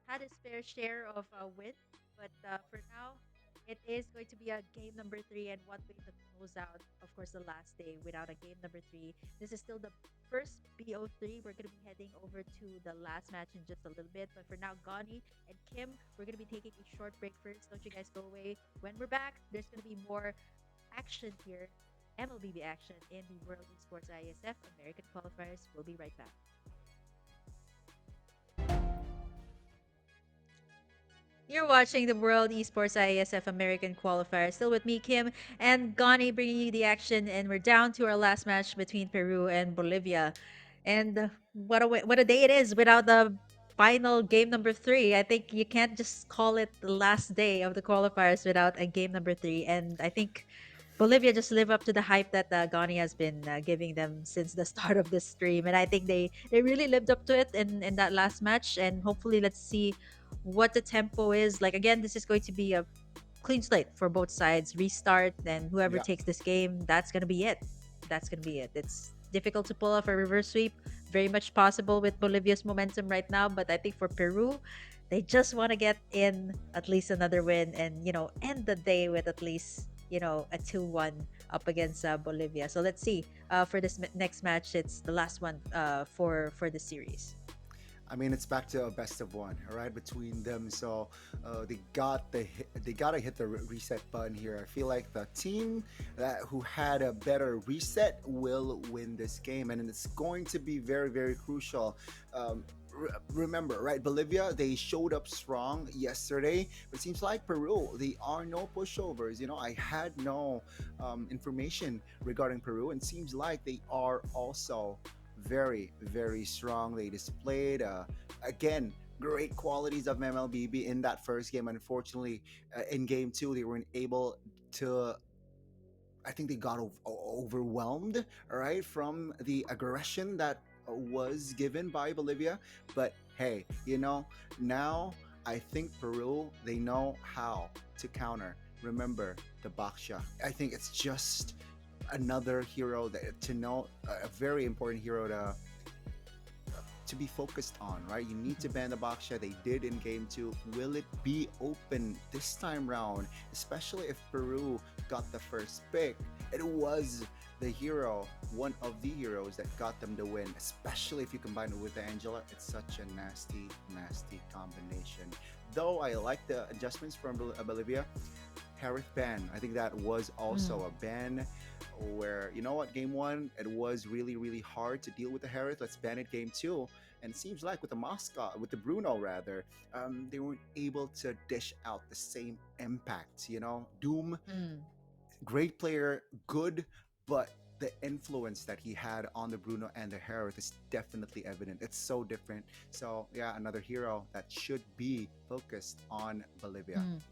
had his fair share of wins, but for now, it is going to be a game number three, and what way to close out, of course, the last day without a game number three. This is still the first BO3. We're going to be heading over to the last match in just a little bit, but for now, Gani and Kim, we're going to be taking a short break first. Don't you guys go away. When we're back, there's going to be more action here, Mlbb action in the World Esports ISF American Qualifiers. We'll be right back. You're watching the World Esports ISF American Qualifier. Still with me, Kim, and Gani bringing you the action. And we're down to our last match between Peru and Bolivia. And what a day it is without the final game number three. I think you can't just call it the last day of the qualifiers without a game number three. And I think Bolivia just live up to the hype that Gani has been giving them since the start of this stream, and I think they really lived up to it in that last match. And hopefully, let's see what the tempo is. Like again, this is going to be a clean slate for both sides. Restart, and whoever Yeah, takes this game, that's gonna be it. That's gonna be it. It's difficult to pull off a reverse sweep. Very much possible with Bolivia's momentum right now, but I think for Peru, they just want to get in at least another win and end the day with at least a 2-1 up against Bolivia. So let's see. For this next match, it's the last one for the series. I mean it's back to a best of one, all right, between them. So they gotta hit the reset button here. I feel like the team that who had a better reset will win this game, and it's going to be very very crucial. Remember, right? Bolivia, they showed up strong yesterday, but it seems like Peru, they are no pushovers. I had no information regarding Peru, and seems like they are also very, very strong. They displayed, again, great qualities of Mlbb in that first game. Unfortunately, in game two, they weren't able to. I think they got overwhelmed, right, from the aggression that was given by Bolivia. But hey, now I think Peru, they know how to counter. Remember the Baksha. I think it's just another hero that to know, a very important hero to be focused on, right? You need to ban the Baksha. They did in game two. Will it be open this time round? Especially if Peru got the first pick. It was the hero, one of the heroes that got them the win, especially if you combine it with Angela. It's such a nasty, nasty combination. Though I like the adjustments from Bolivia, Harith ban. I think that was Mm, also a ban where, you know what, game one, it was really, really hard to deal with the Harith. Let's ban it game two. And it seems like with the mascot, with the Bruno rather, they weren't able to dish out the same impact. Doom, mm. great player, good, but the influence that he had on the Bruno and the Harith is definitely evident. It's so different. So yeah, another hero that should be focused on Bolivia. Mm.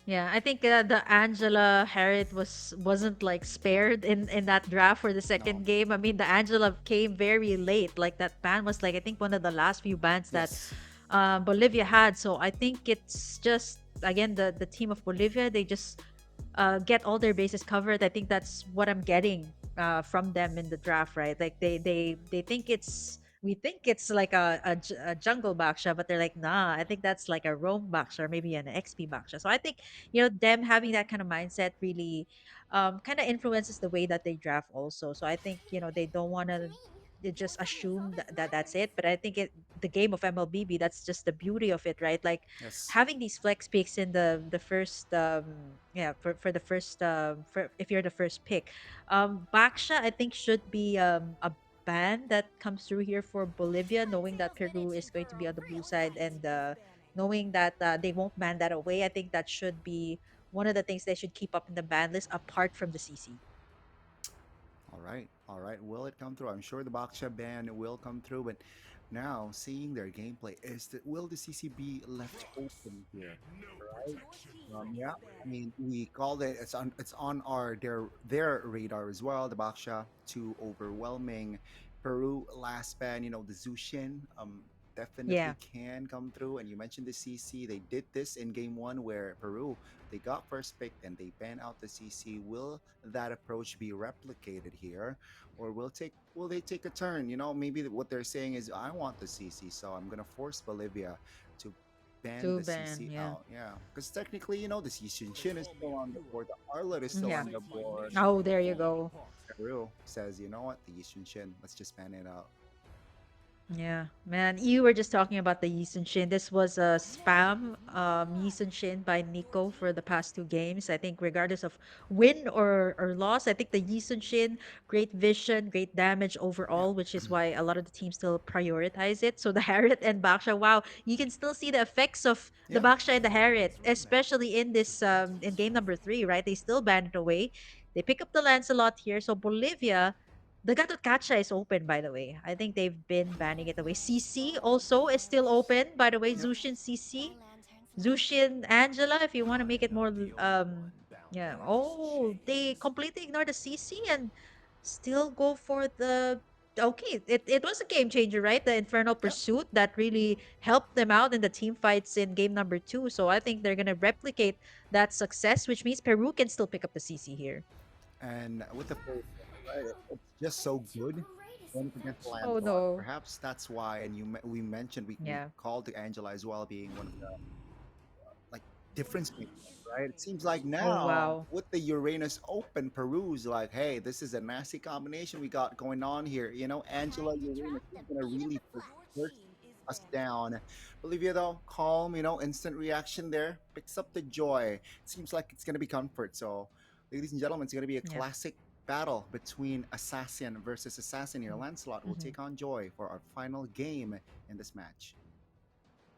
Yeah, I think the Angela Harriet wasn't like spared in that draft for the No. second game. I mean, the Angela came very late. Like that ban was like I think one of the last few bans that Yes. Bolivia had. So I think it's just again the team of Bolivia. They just get all their bases covered. I think that's what I'm getting from them in the draft, right? Like they think it's we think it's like a jungle baksha, but they're like, nah, I think that's like a roam baksha or maybe an XP baksha. So I think them having that kind of mindset really kind of influences the way that they draft also. So I think they don't want to they just assume that that's it. But I think the game of MLBB, that's just the beauty of it, right? Like Yes. having these flex picks in the first for the first for if you're the first pick. Baksha I think should be a ban that comes through here for Bolivia, knowing that Peru is going to be on the blue side and knowing that they won't ban that away. I think that should be one of the things they should keep up in the ban list apart from the CC. All right. All right. Will it come through? I'm sure the Baksha ban will come through, but now seeing their gameplay, will the CC be left open here? Right? Yeah. I mean, we called it. It's on their radar as well. The Baksha too overwhelming. Peru last ban. The Zushin definitely Yeah, can come through. And you mentioned the CC. They did this in game one where Peru they got first pick and they ban out the CC. Will that approach be replicated here, or will they take a turn? Maybe what they're saying is, I want the CC, so I'm gonna force Bolivia to ban to the ban. CC Yeah. out. Yeah, because technically, the Shin is still on the board, the Arlet is still Yeah. on the board. Oh, there you go. Peru says, you know what, the Shin, let's just ban it out. Yeah, man, you were just talking about the Yisun Shin. This was a spam Yisun Shin by Nico for the past two games. I think regardless of win or loss, I think the Yisun Shin, great vision, great damage Yeah. overall, which is why a lot of the teams still prioritize it. So the Harriet and Baksha, wow, you can still see the effects of the Yeah. Baksha and the Harriet, especially in this in game number three, right? They still banned it away. They pick up the Lancelot here. So Bolivia, the Gatot Kacha is open, by the way. I think they've been banning it away. CC also is still open, by the way. Yep. Zushin CC. Zushin Angela, if you want to make it more, yeah. Oh, they completely ignore the CC and still go for the. Okay, it was a game changer, right? The Infernal Yep. Pursuit that really helped them out in the team fights in game number two. So I think they're going to replicate that success, which means Peru can still pick up the CC here. And with the first pick, right, it's just so good when it's against Oh, Lancelot. no. Perhaps that's why, and we mentioned we Yeah. called to Angela as well being one of the like difference maker, right? It seems like Oh, now wow. with the Uranus Open, Peru's like, hey, this is a nasty combination we got going on here. Angela Uranus is gonna really push us down. Bolivia though, calm, instant reaction there, picks up the joy. It seems like it's gonna be comfort. So, ladies and gentlemen, it's gonna be a Yeah. classic battle between assassin versus assassin here. Lancelot will Mm-hmm. take on Joy for our final game in this match.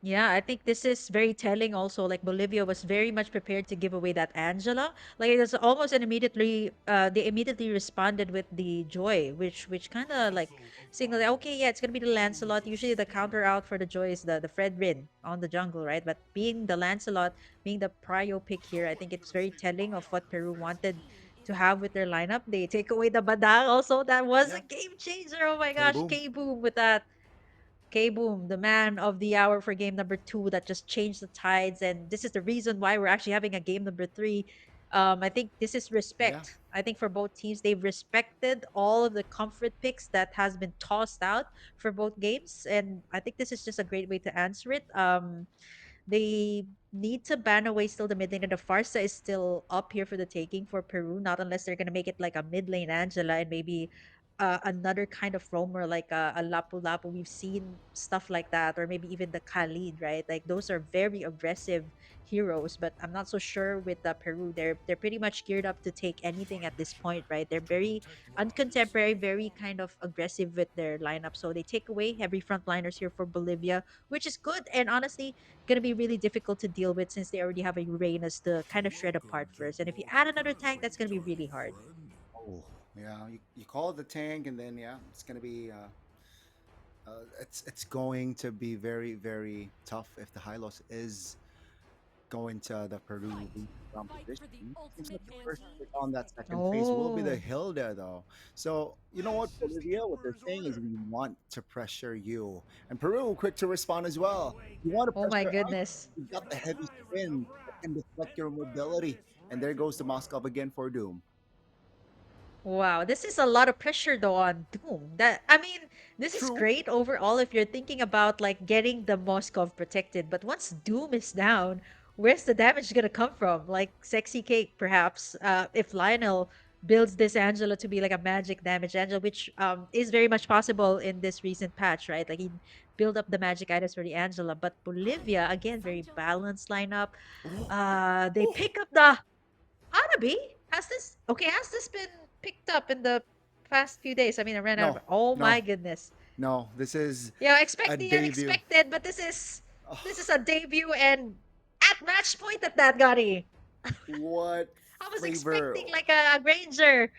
Yeah, I think this is very telling also. Like Bolivia was very much prepared to give away that Angela. Like it was almost an immediately they immediately responded with the Joy, which kind of like signaled that, okay, yeah, it's gonna be the Lancelot. Usually the counter out for the Joy is the Fred Rin on the jungle, right? But being the Lancelot, being the prio pick here, I think it's very telling of what Peru wanted to have with their lineup. They take away the Badang also. That was a Yeah, game changer. Oh my K gosh, boom. K Boom with that. K Boom, the man of the hour for game number two that just changed the tides. And this is the reason why we're actually having a game number three. I think this is Yeah. respect. I think for both teams, they've respected all of the comfort picks that has been tossed out for both games. And I think this is just a great way to answer it. They need to ban away still the mid lane, and the Farsa is still up here for the taking for Peru. Not unless they're gonna make it like a mid lane Angela and maybe another kind of roamer like a Lapu Lapu. We've seen stuff like that, or maybe even the Khalid, right? Like those are very aggressive heroes, but I'm not so sure with Peru. They're pretty much geared up to take anything at this point, right? They're very uncontemporary, very kind of aggressive with their lineup. So they take away heavy frontliners here for Bolivia, which is good and honestly gonna be really difficult to deal with since they already have a Uranus to kind of shred apart first. And if you add another tank, that's gonna be really hard. Oh, yeah. You call it the tank, and then yeah, it's gonna be it's going to be very very tough if the Hylos is going to the Peru competition. Seems like the first pick on that second phase will be the Oh, Hilda, though. So, you know what, Bolivia? What they're saying is we want to pressure you. And Peru, quick to respond as well. You want to oh my pressure us? goodness. You've got the heavy spin that can deflect your mobility. And there goes the Moscow again for Doom. Wow, this is a lot of pressure though on Doom. That I mean, this is True. great overall if you're thinking about like getting the Moskov protected, but once Doom is down, where's the damage gonna come from? Like Sexy Cake, perhaps. If Lionel builds this Angela to be like a magic damage Angela, which is very much possible in this recent patch, right? Like he build up the magic items for the Angela. But Bolivia, again, very balanced lineup. Oh, They oh, pick up the Hanabi? Has this been picked up in the past few days? I mean, I ran out no, of oh my no, goodness. no. This is Yeah, a expect the debut. unexpected, but Oh, this is a debut and at match point at that, Gotti. what I was flavor? expecting like a Granger,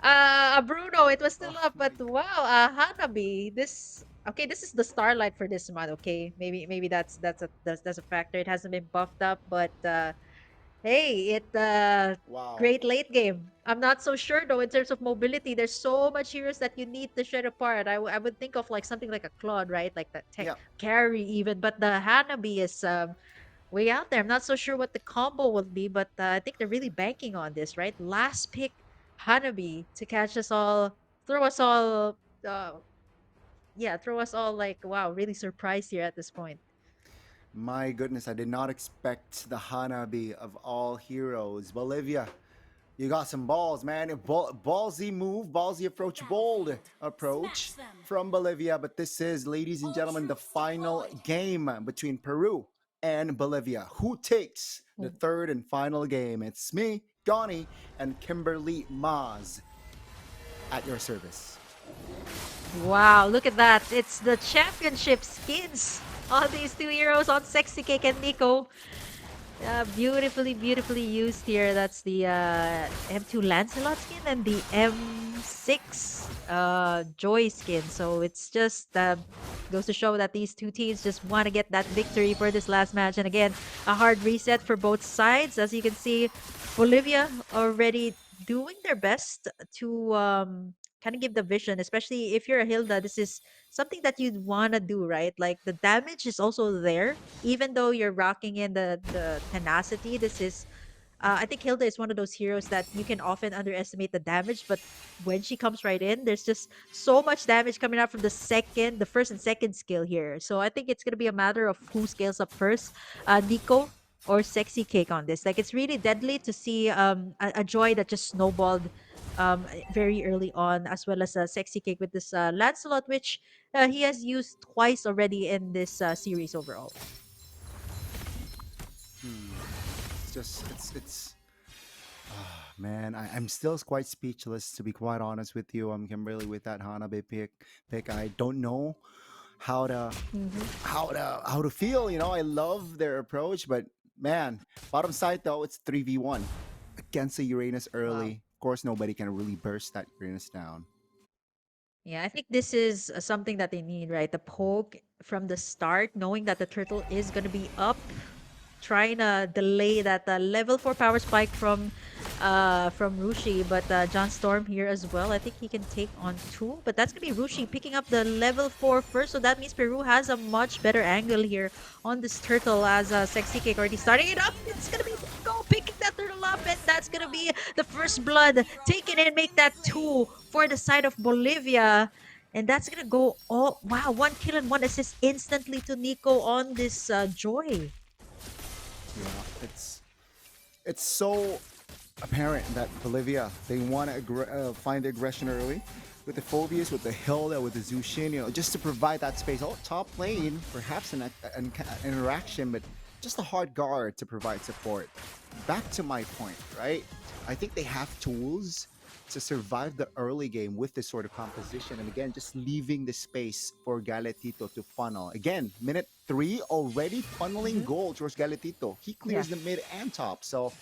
a Bruno. It was still Oh up, my but wow, Hanabi. This is the starlight for this month. Okay, maybe that's a factor. It hasn't been buffed up, but hey, wow. great late game. I'm not so sure though in terms of mobility. There's so much heroes that you need to shred apart. I would think of like something like a Claude, right? Like the tech Yeah. carry even, but the Hanabi is way out there. I'm not so sure what the combo will be, but I think they're really banking on this, right? Last pick Hanabi to catch us all, throw us all, throw us all like wow, really surprised here at this point. My goodness, I did not expect the Hanabi of all heroes. Bolivia, you got some balls, man. Ballsy move, ballsy approach, bold approach from Bolivia. But this is, ladies and gentlemen, the final game between Peru and Bolivia. Who takes the third and final game? It's me, Donnie, and Kimberly Maz at your service. Wow, look at that. It's the championship skins on these two heroes on Sexy Cake and Nico. Beautifully used here. That's the M2 Lancelot skin and the M6 Joy skin. So it's just goes to show that these two teams just want to get that victory for this last match. And again, a hard reset for both sides. As you can see, Bolivia already doing their best to kind of give the vision, especially if you're a Hilda. This is something that you'd want to do, right? Like the damage is also there even though you're rocking in the tenacity. This is I think Hilda is one of those heroes that you can often underestimate the damage, but when she comes right in, there's just so much damage coming out from the first and second skill here. So I think it's gonna be a matter of who scales up first, Nico or Sexy Cake on this. Like it's really deadly to see a Joy that just snowballed very early on, as well as a Sexy Cake with this Lancelot, which he has used twice already in this series overall. Hmm. It's just, it's ah, man, I'm still quite speechless to be quite honest with you. I'm Kimberly with that Hanabi pick. I don't know how to Mhm. how to feel. You know, I love their approach, but man, bottom side though, it's 3v1 against the Uranus Wow. early. Of course, nobody can really burst that Uranus down. Yeah, I think this is something that they need, right? The poke from the start, knowing that the turtle is going to be up, trying to delay that level 4 power spike from Rushi, but John Storm here as well. I think he can take on two, but that's gonna be Rushi picking up the level 4 first, so that means Peru has a much better angle here on this turtle as Sexy Cake already starting it up. It's gonna be Nico picking that turtle up, and that's gonna be the first blood. Take it and make that two for the side of Bolivia. And that's gonna go all wow, one kill and one assist instantly to Nico on this Joy. Yeah, it's so apparent that Bolivia they want to find the aggression early with the phobias, with the Hilda, with the Zushin, just to provide that space. Oh, top lane, perhaps an interaction, but just a hard guard to provide support. Back to my point, right? I think they have tools to survive the early game with this sort of composition. And again, just leaving the space for Galetito to funnel. Again, minute 3 already funneling Hmm. gold towards Galetito. He Yeah. clears the mid and top. So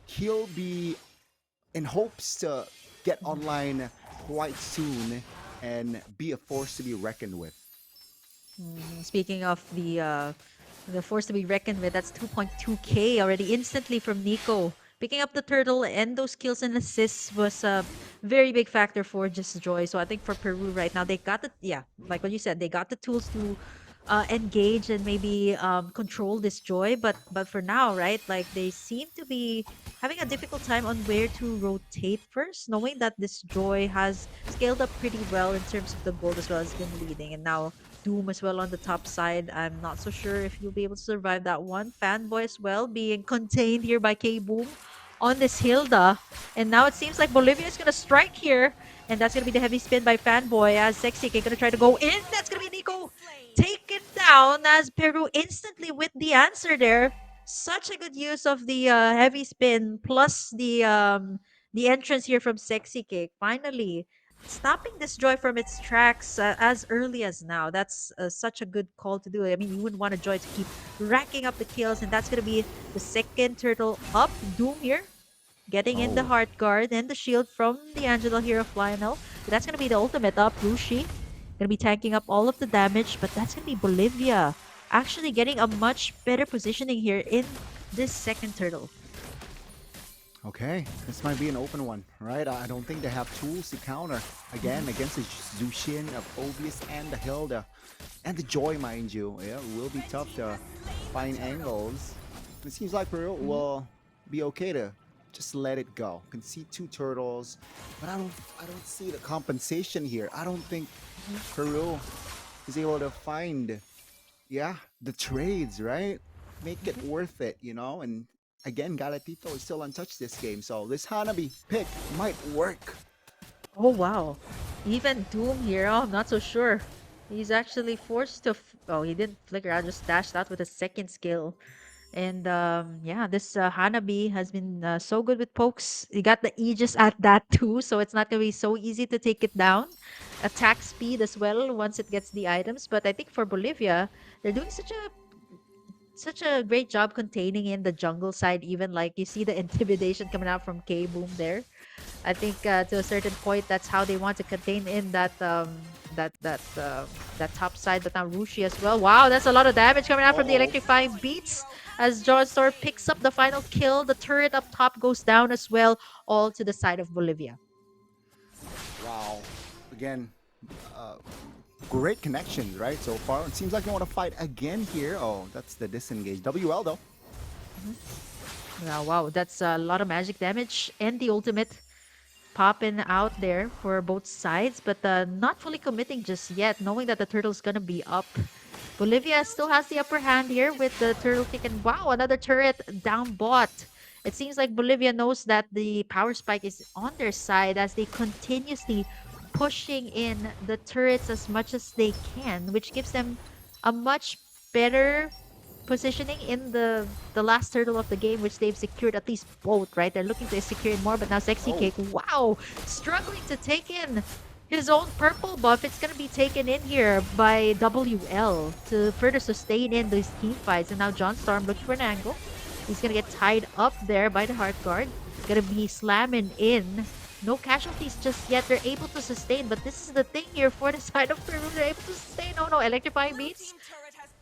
he'll be in hopes to get online quite soon and be a force to be reckoned with. Speaking of the force to be reckoned with, that's 2.2k already instantly from Nico. Picking up the turtle and those kills and assists was a very big factor for Just Joy. So I think for Peru right now, they got the, yeah, like what you said, they got the tools to engage and maybe control this Joy. But for now, right, like they seem to be having a difficult time on where to rotate first, knowing that this Joy has scaled up pretty well in terms of the gold as well as been leading, and now Doom as well on the top side. I'm not so sure if you'll be able to survive that one. Fanboy as well being contained here by K Boom on this Hilda. And now it seems like Bolivia is going to strike here. And that's going to be the heavy spin by Fanboy as Sexy K going to try to go in. That's going to be Nico taken down as Peru instantly with the answer there. Such a good use of the heavy spin plus the entrance here from Sexy Cake. Finally, stopping this Joy from its tracks as early as now. That's such a good call to do. I mean, you wouldn't want a Joy to keep racking up the kills, and that's going to be the second turtle up. Doom here, getting in the Oh, heart guard and the shield from the Angelo here of Lionel. That's going to be the ultimate up. Rushi going to be tanking up all of the damage, but that's going to be Bolivia actually getting a much better positioning here in this second turtle. okay. This might be an open one, right? I don't think they have tools to counter again against the Zushin of Obvious and the Hilda. And the Joy, mind you. Yeah, it will be tough to find angles. It seems like Peru Mhm. will be okay to just let it go. Can see two turtles, but I don't see the compensation here. I don't think Peru is able to find, yeah, the trades, right? Make it worth it, And again, Galatito is still untouched this game, so this Hanabi pick might work. Oh wow. Even Doom here, oh, I'm not so sure. He's actually forced to oh, he didn't flicker out, just dashed out with a second skill. And yeah, this Hanabi has been so good with pokes. He got the Aegis at that too, so it's not gonna be so easy to take it down. Attack speed as well once it gets the items. But I think for Bolivia, they're doing such a great job containing in the jungle side. Even like you see the intimidation coming out from K Boom there. I think to a certain point, that's how they want to contain in that top side. But now Rushi as well. Wow, that's a lot of damage coming out from the Oh, electrifying beats as John Storm picks up the final kill. The turret up top goes down as well, all to the side of Bolivia. wow. Again, uh, great connections, right? So far, it seems like they want to fight again here. Oh, that's the disengage. WL though. Mhm. Yeah, wow, that's a lot of magic damage and the ultimate popping out there for both sides, but not fully committing just yet, knowing that the turtle's gonna be up. Bolivia still has the upper hand here with the turtle kick, and wow, another turret down bot. It seems like Bolivia knows that the power spike is on their side as they continuously pushing in the turrets as much as they can, which gives them a much better positioning in the last turtle of the game, which they've secured at least both, right? They're looking to secure it more, but now Sexy Oh, Cake, wow, struggling to take in his own purple buff. It's gonna be taken in here by WL to further sustain in these team fights. And now John Storm looking for an angle. He's gonna get tied up there by the Heart Guard. Gonna be slamming in. No casualties just yet. They're able to sustain, but this is the thing here for the side of Peru. They're able to sustain. Oh no, electrifying beats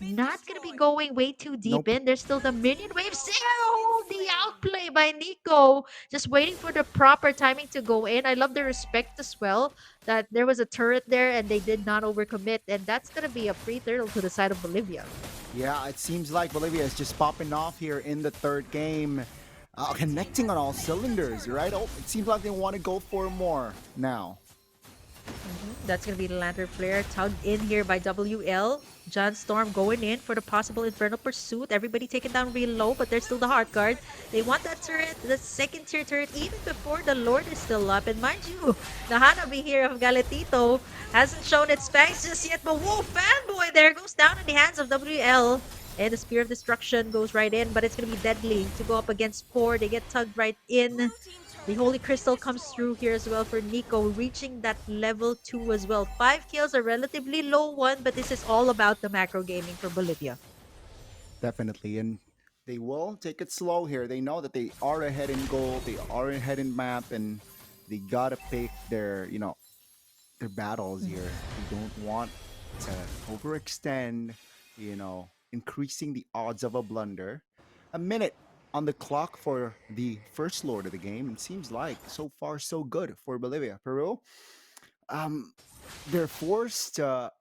not gonna be going way too deep nope. in. There's still the minion wave. Oh, the outplay by Nico. Just waiting for the proper timing to go in. I love the respect as well that there was a turret there and they did not overcommit. And that's gonna be a free turtle to the side of Bolivia. Yeah, it seems like Bolivia is just popping off here in the third game. Connecting on all cylinders, right? Oh, it seems like they want to go for more now. That's going to be the Lantern Flare tugged in here by WL. John Storm going in for the possible Infernal Pursuit. Everybody taken down real low, but there's still the Heart Guard. They want that turret, the second tier turret, even before the Lord is still up. And mind you, the Hanabi here of Galetito hasn't shown its fangs just yet. But whoa, Fanboy there goes down in the hands of WL. And the Spear of Destruction goes right in, but it's going to be deadly to go up against 4. They get tugged right in. The Holy Crystal comes through here as well for Nico, reaching that level 2 as well. 5 kills, a relatively low one, but this is all about the macro gaming for Bolivia. Definitely. And they will take it slow here. They know that they are ahead in gold, they are ahead in map, and they gotta pick their battles Mhm. here. They don't want to overextend, increasing the odds of a blunder. A minute on the clock for the first lord of the game. It seems like so far so good for Bolivia. Peru, um, they're forced to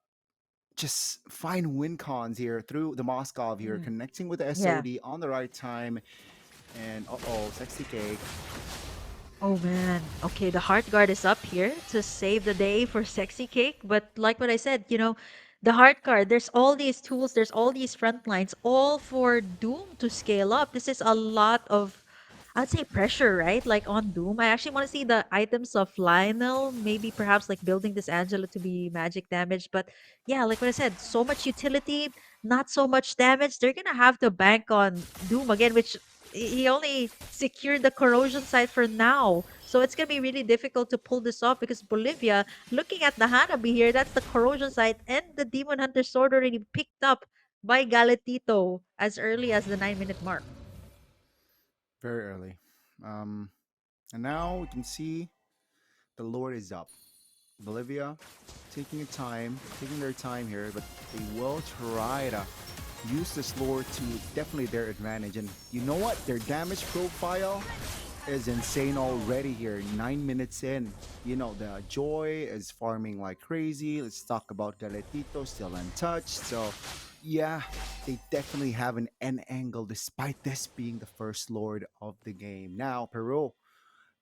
just find win cons here through the Moscow here, Mhm. connecting with the Yeah. SOD on the right time. And sexy cake. Oh man. Okay, the Heart Guard is up here to save the day for Sexy Cake. But like what I said, the Heart Guard, there's all these tools, there's all these front lines, all for Doom to scale up. This is a lot of, I'd say, pressure, right? Like on Doom. I actually want to see the items of Lionel, maybe perhaps like building this Angela to be magic damage. But yeah, like what I said, so much utility, not so much damage. They're gonna have to bank on Doom again, which he only secured the corrosion site for now. So it's gonna be really difficult to pull this off because Bolivia, looking at the Hanabi here, that's the corrosion site and the Demon Hunter sword already picked up by Galetito as early as the 9-minute mark. Very early. Um, and now we can see the Lord is up. Bolivia taking their time here, but they will try to use this Lord to definitely their advantage. And you know what? Their damage profile is insane already here. 9 minutes in. The Joy is farming like crazy. Let's talk about Galetito, still untouched. So, yeah, they definitely have an end angle despite this being the first Lord of the game. Now, Peru,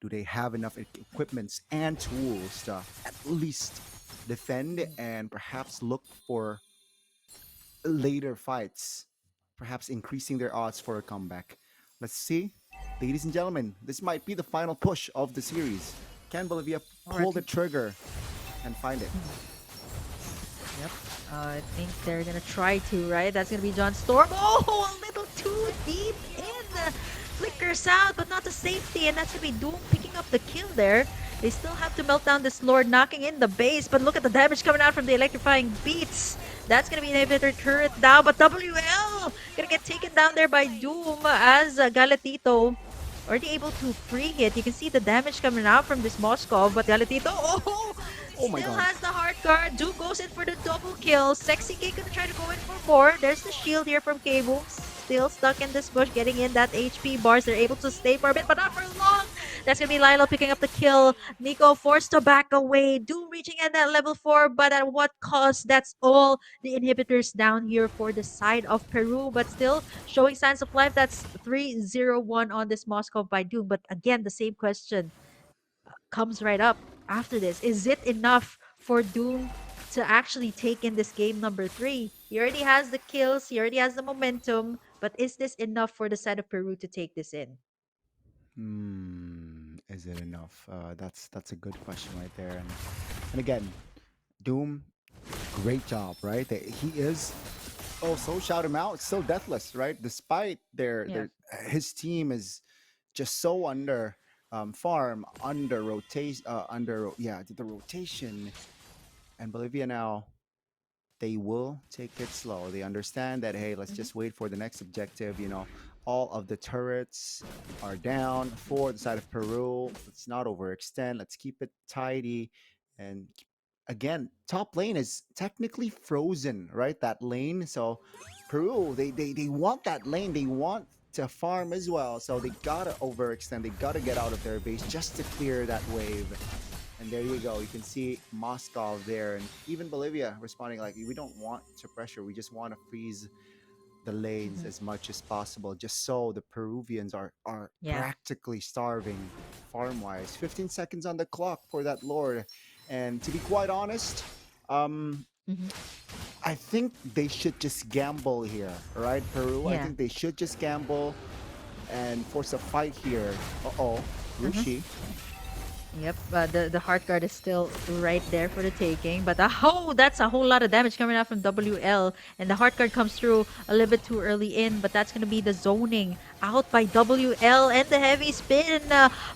do they have enough equipments and tools to at least defend and perhaps look for later fights, perhaps increasing their odds for a comeback? Let's see. Ladies and gentlemen, this might be the final push of the series. Can Bolivia Or pull at the least. trigger and find it? Yep. I think they're gonna try to, right? That's gonna be John Storm. Oh, a little too deep in. Flickers out, but not to safety, and that's gonna be Doom picking up the kill there. They still have to melt down this Lord, knocking in the base, but look at the damage coming out from the electrifying beats. That's gonna be an inhibitor turret down, but WL gonna get taken down there by Doom as Galatito already able to free hit. You can see the damage coming out from this Moscow, but Galatito, oh, Oh my still god. has the heart guard. Duke goes in for the double kill. Sexy K gonna try to go in for more. There's the shield here from Cable. Still stuck in this bush, getting in that HP bars. They're able to stay for a bit, but not for long. That's gonna be Lilo picking up the kill. Nico forced to back away. Doom reaching at that level 4, but at what cost? That's all the inhibitors down here for the side of Peru, but still showing signs of life. That's 3-0-1 on this Moscow by Doom. But again, the same question comes right up after this. Is it enough for Doom to actually take in this game number 3? He already has the kills, he already has the momentum, but is this enough for the side of Peru to take this in? Is it enough? That's a good question right there. And again, Doom, great job, right? He is also shout him out. Still deathless, right? Despite Yeah. his team is just so under farm, under rotation, the rotation. And Bolivia now, they will take it slow. They understand that, hey, let's Mhm. just wait for the next objective. All of the turrets are down for the side of Peru. Let's not overextend. Let's keep it tidy. And again, top lane is technically frozen, right? That lane. So Peru, they want that lane. They want to farm as well. So they gotta overextend. They gotta get out of their base just to clear that wave. And there you go. You can see Moscow there, and even Bolivia responding like, we don't want to pressure. We just want to freeze the lanes Mhm. as much as possible, just so the Peruvians are Yeah. practically starving farm wise. 15 seconds on the clock for that Lord, And to be quite honest, um, Hmm. I think they should just gamble here, right, Peru? I Yeah. think they should just gamble and force a fight here. Uh oh, Uh-huh. Rushi. Yep, the heart guard is still right there for the taking, but oh, that's a whole lot of damage coming out from WL, and the heart guard comes through a little bit too early in, but that's gonna be the zoning out by WL and the heavy spin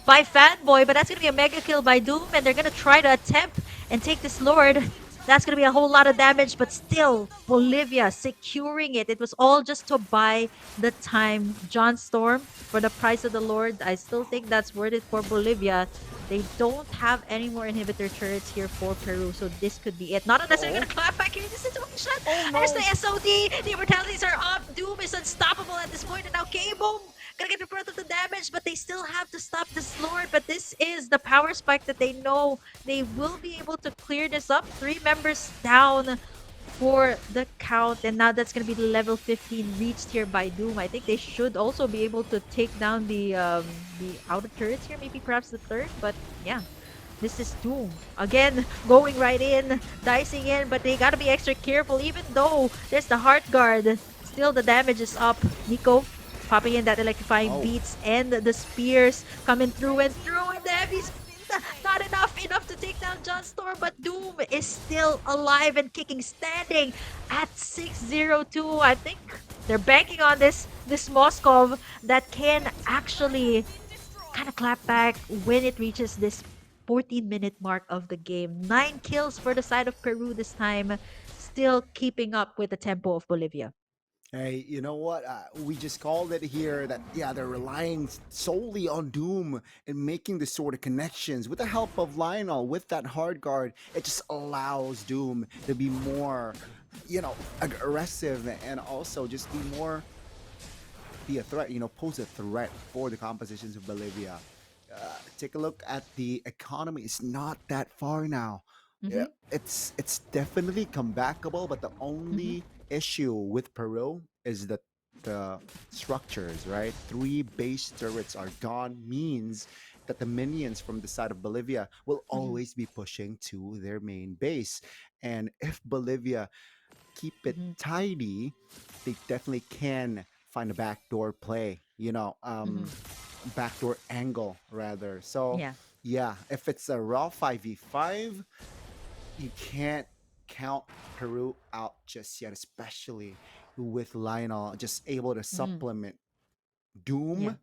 by Fanboy, but that's gonna be a mega kill by Doom, and they're gonna try to attempt and take this Lord. That's gonna be a whole lot of damage, but still, Bolivia securing it. It was all just to buy the time. John Storm for the price of the Lord. I still think that's worth it for Bolivia. They don't have any more inhibitor turrets here for Peru, so this could be it. Not unless they're gonna Oh, clap back here in this situation. oh There's the no. SOD. The immortalities are up. Doom is unstoppable at this point, and now K-Boom gonna get the brunt of the damage, but they still have to stop this Lord. But this is the power spike that they know they will be able to clear this up. 3 members down for the count, and now that's gonna be the level 15 reached here by Doom. I think they should also be able to take down the outer turrets here, maybe perhaps the third, but yeah. This is Doom. Again, going right in, dicing in, but they gotta be extra careful even though there's the Heart Guard. Still the damage is up. Nico popping in that electrifying Oh, beats and the spears coming through and through and the heavy spin. Not enough to take down John Storm, but Doom is still alive and kicking, standing at 602. I think they're banking on this Moskov that can actually kind of clap back when it reaches this 14-minute mark of the game. 9 kills for the side of Peru this time, still keeping up with the tempo of Bolivia. hey, you know what? We just called it here that, yeah, they're relying solely on Doom and making the sort of connections with the help of Lionel with that hard guard. It just allows Doom to be more, aggressive and also just be a threat, pose a threat for the compositions of Bolivia. Take a look at the economy. It's not that far now. Yeah, Mm-hmm. it's definitely comebackable, but the Mm-hmm. only issue with Peru is that the structures, right? 3 base turrets are gone, means that the minions from the side of Bolivia will Mm-hmm. always be pushing to their main base. And if Bolivia keep it Mm-hmm. tidy, they definitely can find a backdoor play, Mm-hmm. backdoor angle rather. So, Yeah. yeah, if it's a raw 5v5, you can't count Peru out just yet, especially with Lionel just able to Mm-hmm. supplement Yeah. Doom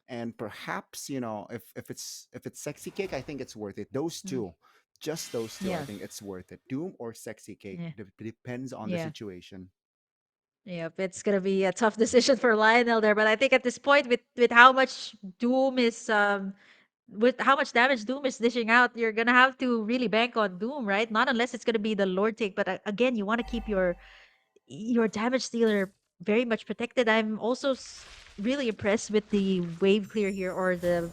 and perhaps, if it's Sexy Cake, I think it's worth it. Those Mm-hmm. two, just those two, I Yeah. think it's worth it. Doom or Sexy Cake, Yeah. depends on the Yeah. situation. Yep, it's gonna be a tough decision for Lionel there, but I think at this point, with how much Doom is with how much damage Doom is dishing out, you're gonna have to really bank on Doom, right? Not unless it's gonna be the Lord take, but again, you want to keep your damage dealer very much protected. I'm also really impressed with the wave clear here, or the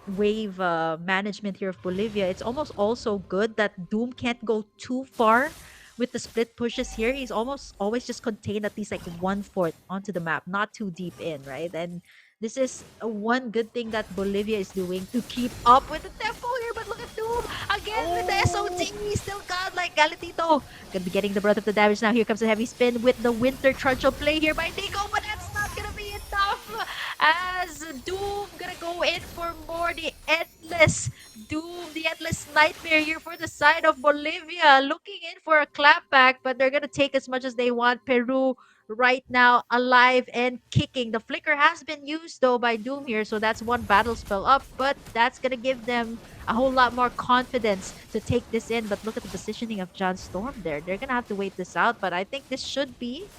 wave management here of Bolivia. It's almost also good that Doom can't go too far with the split pushes here. He's almost always just contained at least like 1/4 onto the map, not too deep in, right? And this is one good thing that Bolivia is doing to keep up with the tempo here. But look at Doom again with the Oh, SOT. Still got like Galatito. Gonna be getting the brunt of the damage now. Here comes a heavy spin with the Winter Truncheon play here by Nico, but that's not gonna be enough. As Doom gonna go in for more. The endless Doom, the endless nightmare here for the side of Bolivia. Looking in for a clapback, but they're gonna take as much as they want. Peru right now alive and kicking. The flicker has been used though by Doom here, so that's one battle spell up, but that's gonna give them a whole lot more confidence to take this in. But look at the positioning of John Storm there. They're gonna have to wait this out, but I think this should be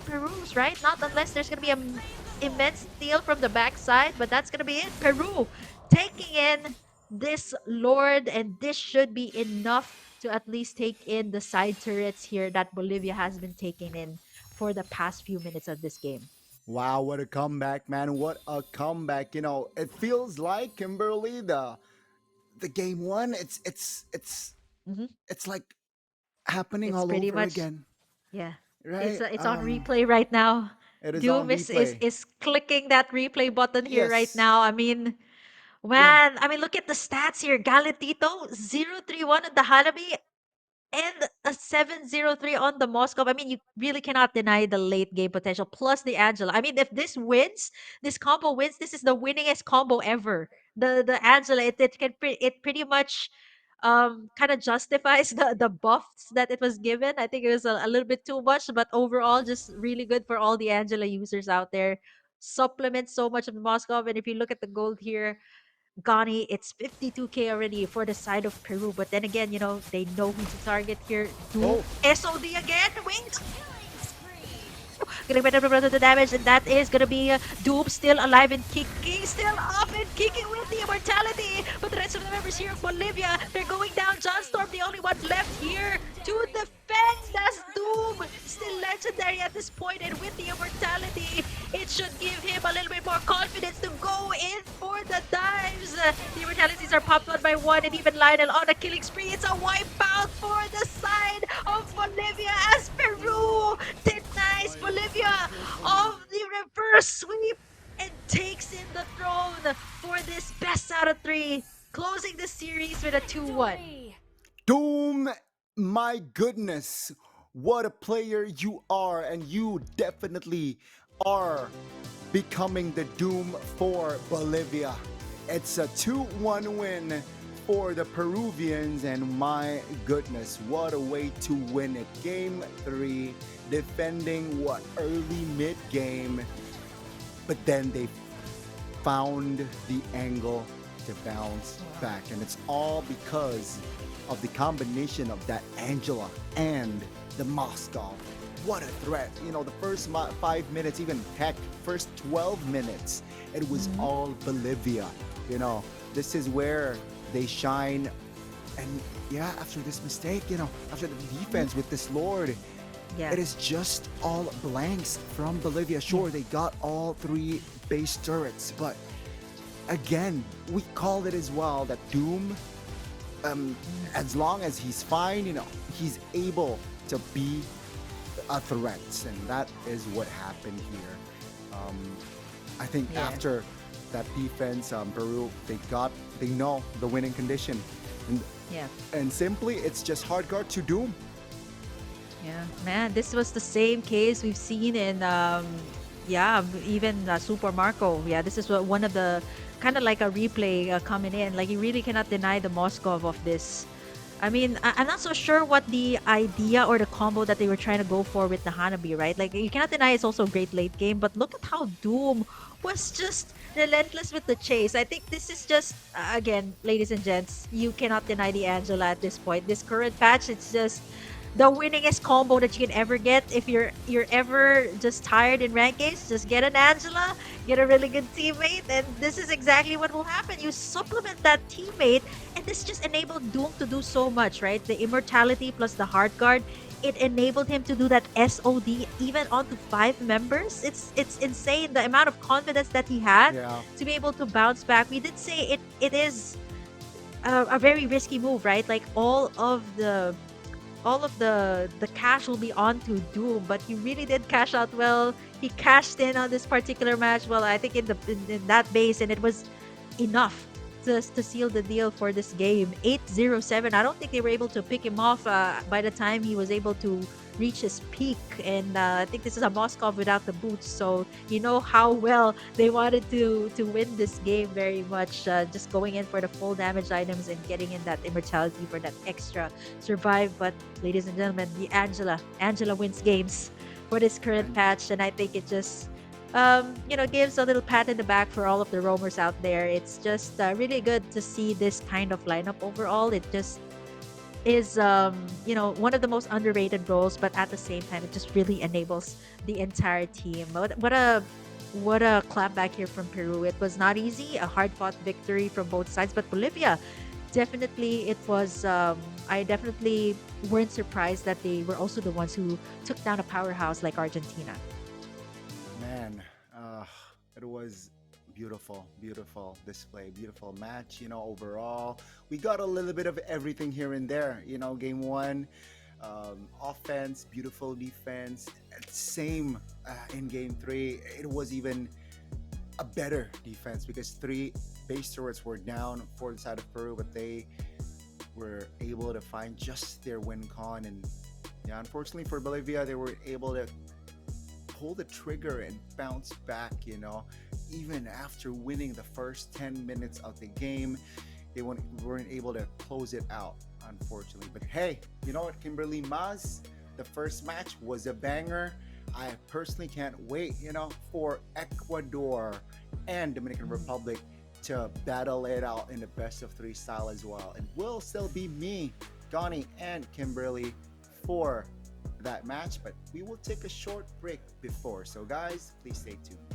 Peru's, right? Not unless there's gonna be an immense steal from the backside, but that's gonna be it. Peru taking in this Lord, and this should be enough to at least take in the side turrets here that Bolivia has been taking in for the past few minutes of this game. wow, what a comeback, man. What a comeback. It feels like Kimberly the game one. Hmm. It's like happening It's all pretty over much, again, yeah. It's right? it's on replay right now. It is on Doom is replay. clicking that replay button here right Yes. now. I mean, Yeah. Man, I mean, look at the stats here. Galetito, 0-3-1 on the Hanabi and a 7-0-3 on the Moscow. I mean, you really cannot deny the late game potential plus the Angela. I mean, if this wins, this combo wins, this is the winningest combo ever. The Angela, it pretty much kind of justifies the buffs that it was given. I think it was a little bit too much, but overall just really good for all the Angela users out there. Supplements so much of the Moscow. And if you look at the gold here, Gani, it's 52K already for the side of Peru. But then again, they know who to target here. Doom. Oh, SOD again. Wait. Gonna get the damage, and that is gonna be Doom still alive and kicking, still up and kicking with the immortality. But the rest of the members here of Bolivia, they're going down. John Storm, the only one left here to defend. That's Doom, still legendary at this point, and with the immortality, it should give him a little bit more confidence to go in for the dives. The immortalities are popped one by one, and even Lionel on a killing spree. It's a wipeout for the side of Bolivia as Peru denies Bolivia of the reverse sweep and takes in the throne for this best out of three, closing the series with a 2-1. Doom, my goodness, what a player you are, and you definitely are becoming the Doom for Bolivia. It's a 2-1 win for the Peruvians, and my goodness, what a way to win it. Game 3, defending what? Early mid game, but then they found the angle to bounce back. And it's all because of the combination of that Angela and the Moscow. What a threat. The first 5 minutes, even heck, first 12 minutes, it was all Bolivia. This is where they shine. And yeah, after this mistake, after the defense with this Lord, Yeah. it is just all blanks from Bolivia. Sure, they got all 3 base turrets, but again, we called it as well that Doom, as long as he's fine, he's able to be a threat, and that is what happened here. I think Yeah. after that defense, Peru, they know the winning condition, and Yeah. simply it's just hard guard to Doom. Yeah, man, this was the same case we've seen in even Super Marco. Yeah, this is one of the kind of like a replay coming in. Like you really cannot deny the Moskov of this. I mean, I'm not so sure what the idea or the combo that they were trying to go for with the Hanabi, right? Like you cannot deny it's also a great late game, but look at how Doom was just relentless with the chase. I think this is just again, ladies and gents, you cannot deny the Angela at this point. This current patch, it's just the winningest combo that you can ever get. If you're ever just tired in rank games, just get an Angela, get a really good teammate, and this is exactly what will happen. You supplement that teammate, and this just enabled Doom to do so much, right? The immortality plus the hard guard, it enabled him to do that SOD even onto 5 members. It's insane the amount of confidence that he had Yeah. to be able to bounce back. We did say it is a very risky move, right? Like all of the cash will be on to Doom, but he really did cash out well. He cashed in on this particular match. Well, I think in that base, and it was enough to seal the deal for this game. 8-0-7. I don't think they were able to pick him off by the time he was able to reach his peak. And I think this is a Moskov without the boots, so you know how well they wanted to win this game very much. Just going in for the full damage items and getting in that immortality for that extra survive. But ladies and gentlemen, the Angela wins games for this current And patch, and I think it just gives a little pat in the back for all of the roamers out there. It's just really good to see this kind of lineup overall. It just is one of the most underrated roles, but at the same time it just really enables the entire team. What a clapback here from Peru. It was not easy, a hard fought victory from both sides, but Bolivia definitely, it was I definitely weren't surprised that they were also the ones who took down a powerhouse like Argentina. man, it was beautiful, beautiful display, beautiful match. Overall, we got a little bit of everything here and there. Game 1, offense, beautiful defense. Same in game 3. It was even a better defense because 3 base turrets were down for the side of Peru, but they were able to find just their win con. And yeah, unfortunately for Bolivia, they were able to pull the trigger and bounce back, even after winning the first 10 minutes of the game. They weren't able to close it out, unfortunately. But hey, you know what, Kimberly Maz? The first match was a banger. I personally can't wait, for Ecuador and Dominican Republic to battle it out in the best of three style as well. And will still be me, Donnie, and Kimberly for that match, but we will take a short break before. So, guys, please stay tuned.